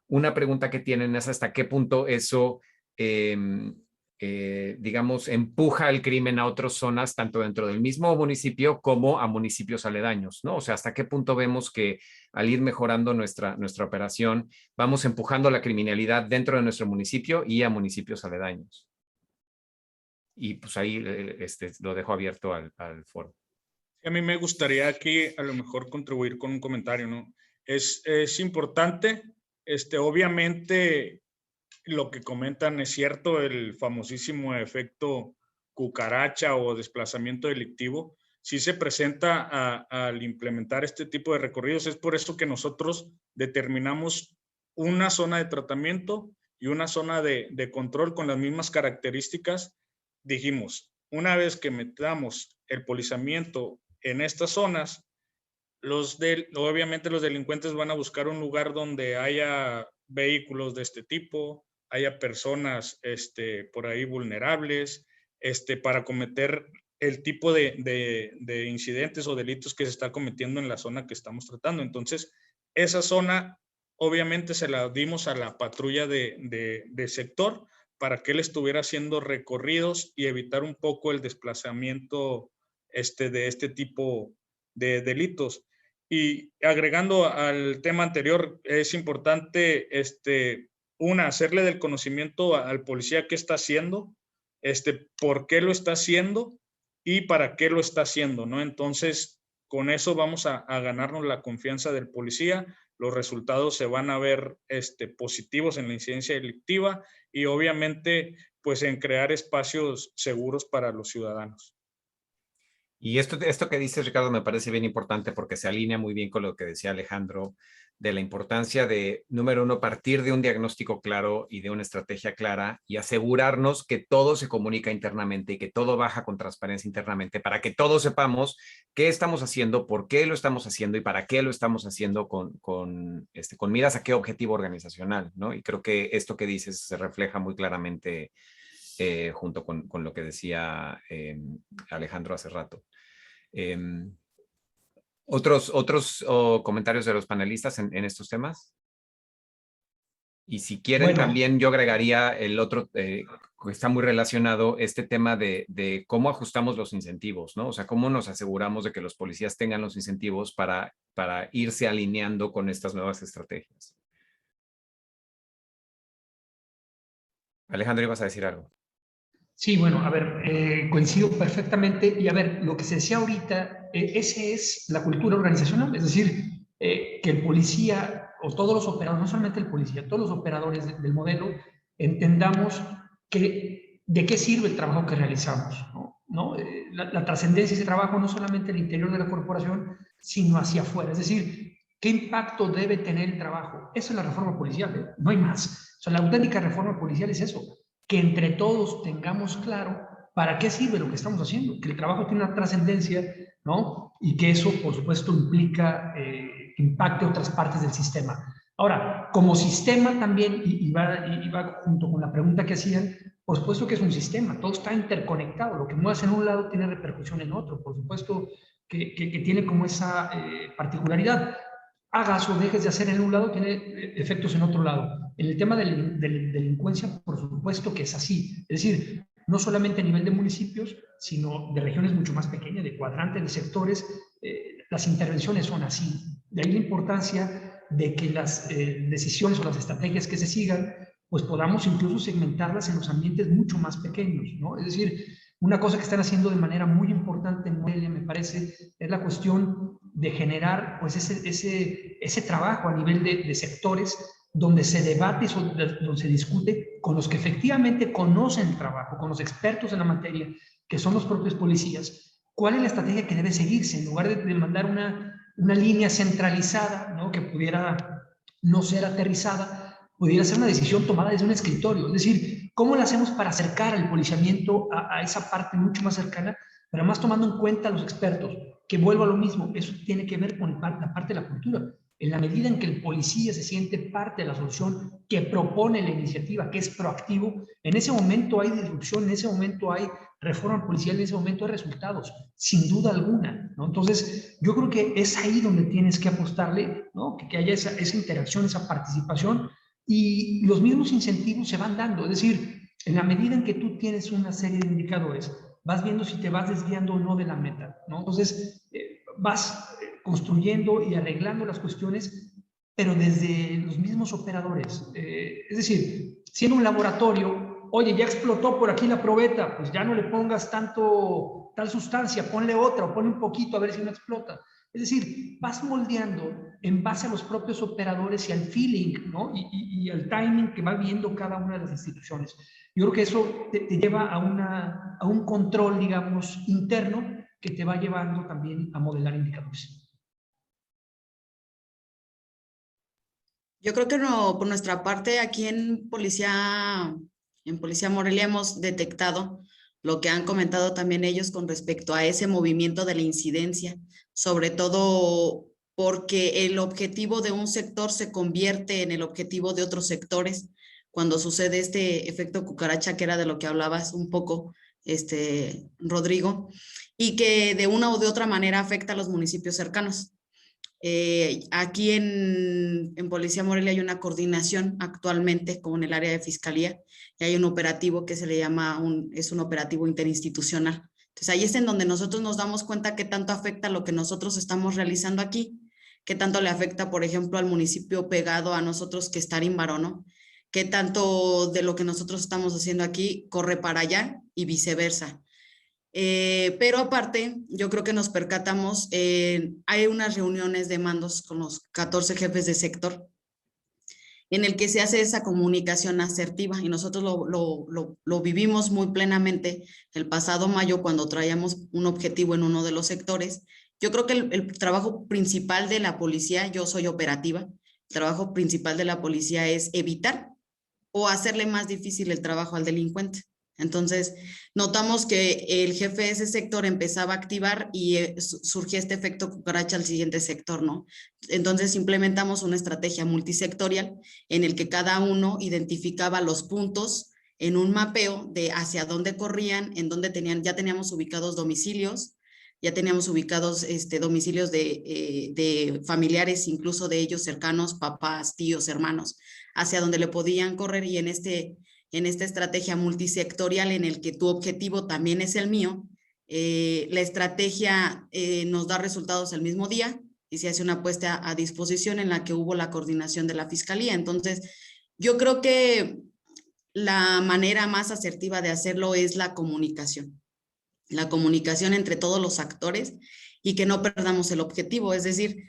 una pregunta que tienen es hasta qué punto eso, digamos, empuja el crimen a otras zonas, tanto dentro del mismo municipio como a municipios aledaños, ¿no? O sea, hasta qué punto vemos que al ir mejorando nuestra operación, vamos empujando la criminalidad dentro de nuestro municipio y a municipios aledaños. Y pues ahí lo dejo abierto al foro. A mí me gustaría aquí a lo mejor contribuir con un comentario, ¿no? Es importante, obviamente lo que comentan es cierto, el famosísimo efecto cucaracha o desplazamiento delictivo, sí se presenta al implementar este tipo de recorridos. Es por eso que nosotros determinamos una zona de tratamiento y una zona de control con las mismas características. Dijimos, una vez que metamos el policiamiento en estas zonas, obviamente los delincuentes van a buscar un lugar donde haya vehículos de este tipo, haya personas por ahí vulnerables, para cometer el tipo de incidentes o delitos que se está cometiendo en la zona que estamos tratando. Entonces, esa zona obviamente se la dimos a la patrulla de sector para que él estuviera haciendo recorridos y evitar un poco el desplazamiento de este tipo de delitos. Y agregando al tema anterior, es importante, hacerle del conocimiento al policía qué está haciendo, por qué lo está haciendo y para qué lo está haciendo, ¿no? Entonces, con eso vamos a ganarnos la confianza del policía. Los resultados se van a ver positivos en la incidencia delictiva y obviamente pues en crear espacios seguros para los ciudadanos. Y esto que dices, Ricardo, me parece bien importante porque se alinea muy bien con lo que decía Alejandro de la importancia de, número uno, partir de un diagnóstico claro y de una estrategia clara y asegurarnos que todo se comunica internamente y que todo baja con transparencia internamente para que todos sepamos qué estamos haciendo, por qué lo estamos haciendo y para qué lo estamos haciendo con miras a qué objetivo organizacional, ¿no? Y creo que esto que dices se refleja muy claramente junto con lo que decía Alejandro hace rato. ¿Otros comentarios de los panelistas en estos temas? Y si quieren, bueno, también yo agregaría el otro, que está muy relacionado, este tema de cómo ajustamos los incentivos, ¿no? O sea, cómo nos aseguramos de que los policías tengan los incentivos para irse alineando con estas nuevas estrategias. Alejandro, ¿ibas a decir algo? Sí, bueno, a ver, coincido perfectamente. Y a ver, lo que se decía ahorita, esa es la cultura organizacional, es decir, que el policía o todos los operadores, no solamente el policía, todos los operadores del modelo, entendamos de qué sirve el trabajo que realizamos, ¿no? La trascendencia de ese trabajo no solamente en el interior de la corporación, sino hacia afuera. Es decir, ¿qué impacto debe tener el trabajo? Esa es la reforma policial, no hay más. O sea, la auténtica reforma policial es eso, que entre todos tengamos claro para qué sirve lo que estamos haciendo, que el trabajo tiene una trascendencia, ¿no? Y que eso, por supuesto, implica que impacte otras partes del sistema. Ahora, como sistema también, y va junto con la pregunta que hacían, por supuesto que es un sistema, todo está interconectado, lo que muevas en un lado tiene repercusión en otro, por supuesto que tiene como esa particularidad. Hagas o dejes de hacer en un lado, tiene efectos en otro lado. En el tema de delincuencia, por supuesto que es así. Es decir, no solamente a nivel de municipios, sino de regiones mucho más pequeñas, de cuadrantes, de sectores, las intervenciones son así. De ahí la importancia de que las decisiones o las estrategias que se sigan, pues podamos incluso segmentarlas en los ambientes mucho más pequeños, ¿no? Es decir, una cosa que están haciendo de manera muy importante en Morelia, me parece, es la cuestión de generar pues ese trabajo a nivel de sectores donde se debate, donde se discute con los que efectivamente conocen el trabajo, con los expertos en la materia, que son los propios policías, cuál es la estrategia que debe seguirse, en lugar de mandar una línea centralizada, ¿no? Que pudiera no ser aterrizada, pudiera ser una decisión tomada desde un escritorio. Es decir, ¿cómo lo hacemos para acercar el policiamiento a esa parte mucho más cercana, pero además tomando en cuenta a los expertos? Que vuelvo a lo mismo, eso tiene que ver con la parte de la cultura. En la medida en que el policía se siente parte de la solución, que propone la iniciativa, que es proactivo, en ese momento hay disrupción, en ese momento hay reforma policial, en ese momento hay resultados, sin duda alguna, ¿no? Entonces, yo creo que es ahí donde tienes que apostarle, ¿no? Que haya esa interacción, esa participación, y los mismos incentivos se van dando. Es decir, en la medida en que tú tienes una serie de indicadores, vas viendo si te vas desviando o no de la meta, ¿no? Entonces, vas construyendo y arreglando las cuestiones, pero desde los mismos operadores. Es decir, siendo un laboratorio, oye, ya explotó por aquí la probeta, pues ya no le pongas tal sustancia, ponle otra o ponle un poquito a ver si no explota. Es decir, vas moldeando en base a los propios operadores y al feeling, ¿no? Y al timing que va viendo cada una de las instituciones. Yo creo que eso te lleva a un control, digamos, interno que te va llevando también a modelar indicadores. Yo creo que no, por nuestra parte, aquí en Policía Morelia hemos detectado lo que han comentado también ellos con respecto a ese movimiento de la incidencia, sobre todo porque el objetivo de un sector se convierte en el objetivo de otros sectores cuando sucede este efecto cucaracha, que era de lo que hablabas un poco, Rodrigo, y que de una o de otra manera afecta a los municipios cercanos. Aquí en Policía Morelia hay una coordinación actualmente como en el área de Fiscalía y hay un operativo que se le llama, es un operativo interinstitucional. Entonces ahí es en donde nosotros nos damos cuenta qué tanto afecta lo que nosotros estamos realizando aquí, qué tanto le afecta, por ejemplo, al municipio pegado a nosotros que está Tarímbaro, ¿no? Qué tanto de lo que nosotros estamos haciendo aquí corre para allá y viceversa. Pero aparte, yo creo que nos percatamos, hay unas reuniones de mandos con los 14 jefes de sector en el que se hace esa comunicación asertiva y nosotros lo vivimos muy plenamente el pasado mayo cuando traíamos un objetivo en uno de los sectores. Yo creo que el trabajo principal de la policía, yo soy operativa, el trabajo principal de la policía es evitar o hacerle más difícil el trabajo al delincuente. Entonces, notamos que el jefe de ese sector empezaba a activar y surgía este efecto cucaracha al siguiente sector, ¿no? Entonces, implementamos una estrategia multisectorial en el que cada uno identificaba los puntos en un mapeo de hacia dónde corrían, en dónde ya teníamos ubicados domicilios, ya teníamos ubicados domicilios de familiares, incluso de ellos cercanos, papás, tíos, hermanos, hacia donde le podían correr y en esta estrategia multisectorial en el que tu objetivo también es el mío, la estrategia nos da resultados el mismo día y se hace una puesta a disposición en la que hubo la coordinación de la Fiscalía. Entonces, yo creo que la manera más asertiva de hacerlo es la comunicación entre todos los actores y que no perdamos el objetivo, es decir,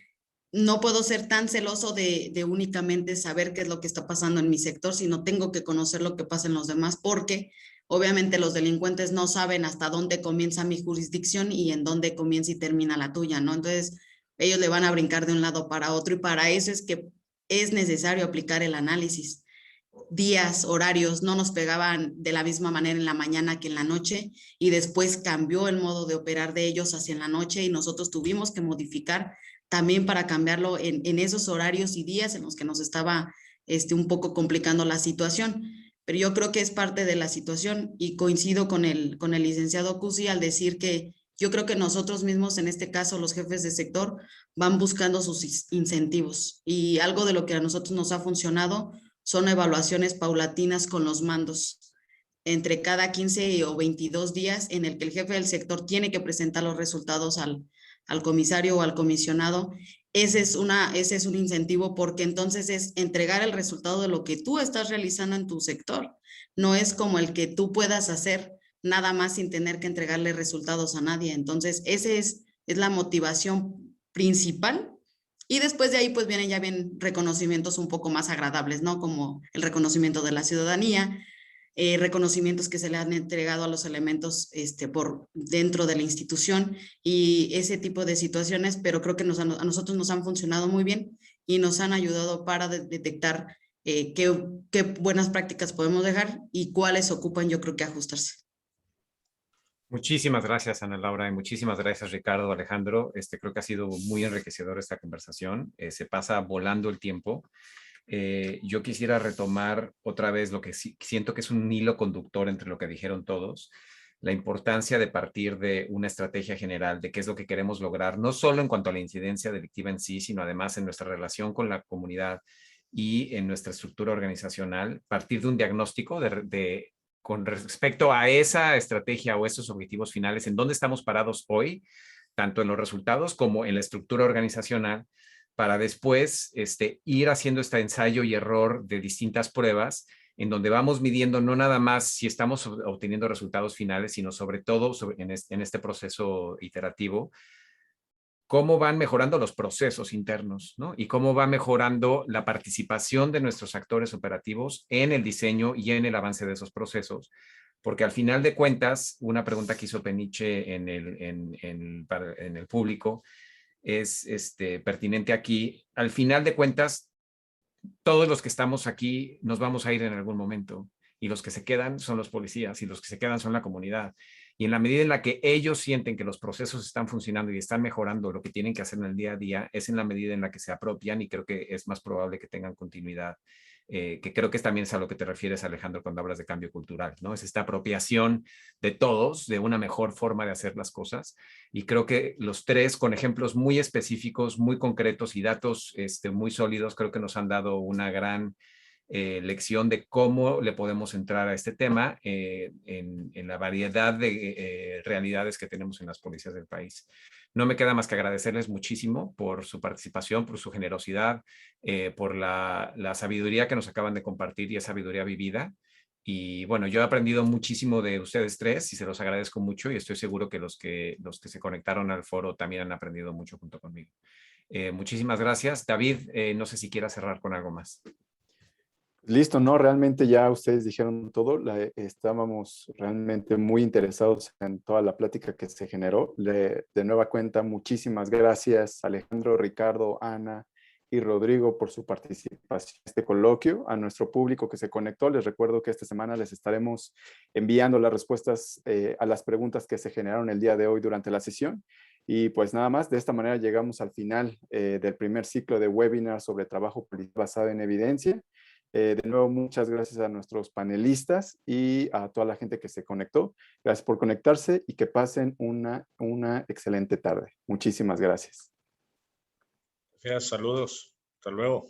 no puedo ser tan celoso de únicamente saber qué es lo que está pasando en mi sector, sino tengo que conocer lo que pasa en los demás, porque obviamente los delincuentes no saben hasta dónde comienza mi jurisdicción y en dónde comienza y termina la tuya, ¿no? Entonces, ellos le van a brincar de un lado para otro y para eso es que es necesario aplicar el análisis. Días, horarios, no nos pegaban de la misma manera en la mañana que en la noche y después cambió el modo de operar de ellos hacia la noche y nosotros tuvimos que modificar también para cambiarlo en esos horarios y días en los que nos estaba un poco complicando la situación. Pero yo creo que es parte de la situación y coincido con el licenciado Cusi al decir que yo creo que nosotros mismos, en este caso los jefes de sector, van buscando sus incentivos y algo de lo que a nosotros nos ha funcionado son evaluaciones paulatinas con los mandos entre cada 15 o 22 días en el que el jefe del sector tiene que presentar los resultados al comisario o al comisionado. Ese es un incentivo porque entonces es entregar el resultado de lo que tú estás realizando en tu sector. No es como el que tú puedas hacer nada más sin tener que entregarle resultados a nadie. Entonces, esa es la motivación principal. Y después de ahí, pues vienen reconocimientos un poco más agradables, ¿no? Como el reconocimiento de la ciudadanía, reconocimientos que se le han entregado a los elementos por dentro de la institución y ese tipo de situaciones, pero creo que a nosotros nos han funcionado muy bien y nos han ayudado para detectar qué buenas prácticas podemos dejar y cuáles ocupan, yo creo que ajustarse. Muchísimas gracias, Ana Laura, y muchísimas gracias, Ricardo, Alejandro. Creo que ha sido muy enriquecedora esta conversación. Se pasa volando el tiempo. Yo quisiera retomar otra vez lo que siento que es un hilo conductor entre lo que dijeron todos, la importancia de partir de una estrategia general de qué es lo que queremos lograr, no solo en cuanto a la incidencia delictiva en sí, sino además en nuestra relación con la comunidad y en nuestra estructura organizacional, partir de un diagnóstico con respecto a esa estrategia o esos objetivos finales, en dónde estamos parados hoy, tanto en los resultados como en la estructura organizacional, para después ir haciendo este ensayo y error de distintas pruebas, en donde vamos midiendo no nada más si estamos obteniendo resultados finales, sino sobre todo en este proceso iterativo, cómo van mejorando los procesos internos, ¿no? Y cómo va mejorando la participación de nuestros actores operativos en el diseño y en el avance de esos procesos. Porque al final de cuentas, una pregunta que hizo Peniche en el público es pertinente aquí. Al final de cuentas, todos los que estamos aquí nos vamos a ir en algún momento y los que se quedan son los policías y los que se quedan son la comunidad. Y en la medida en la que ellos sienten que los procesos están funcionando y están mejorando lo que tienen que hacer en el día a día, es en la medida en la que se apropian y creo que es más probable que tengan continuidad. Que creo que también es a lo que te refieres, Alejandro, cuando hablas de cambio cultural, ¿no? Es esta apropiación de todos, de una mejor forma de hacer las cosas. Y creo que los tres, con ejemplos muy específicos, muy concretos y datos muy sólidos, creo que nos han dado una gran lección de cómo le podemos entrar a este tema en la variedad de realidades que tenemos en las policías del país. No me queda más que agradecerles muchísimo por su participación, por su generosidad, por la sabiduría que nos acaban de compartir y esa sabiduría vivida. Y bueno, yo he aprendido muchísimo de ustedes tres y se los agradezco mucho y estoy seguro que los que se conectaron al foro también han aprendido mucho junto conmigo. Muchísimas gracias. David, no sé si quieras cerrar con algo más. Listo, no, realmente ya ustedes dijeron todo. Estábamos realmente muy interesados en toda la plática que se generó. De nueva cuenta, muchísimas gracias Alejandro, Ricardo, Ana y Rodrigo por su participación en este coloquio. A nuestro público que se conectó, les recuerdo que esta semana les estaremos enviando las respuestas a las preguntas que se generaron el día de hoy durante la sesión. Y pues nada más, de esta manera llegamos al final del primer ciclo de webinars sobre trabajo policial basado en evidencia. De nuevo, muchas gracias a nuestros panelistas y a toda la gente que se conectó. Gracias por conectarse y que pasen una excelente tarde. Muchísimas gracias. Gracias, saludos. Hasta luego.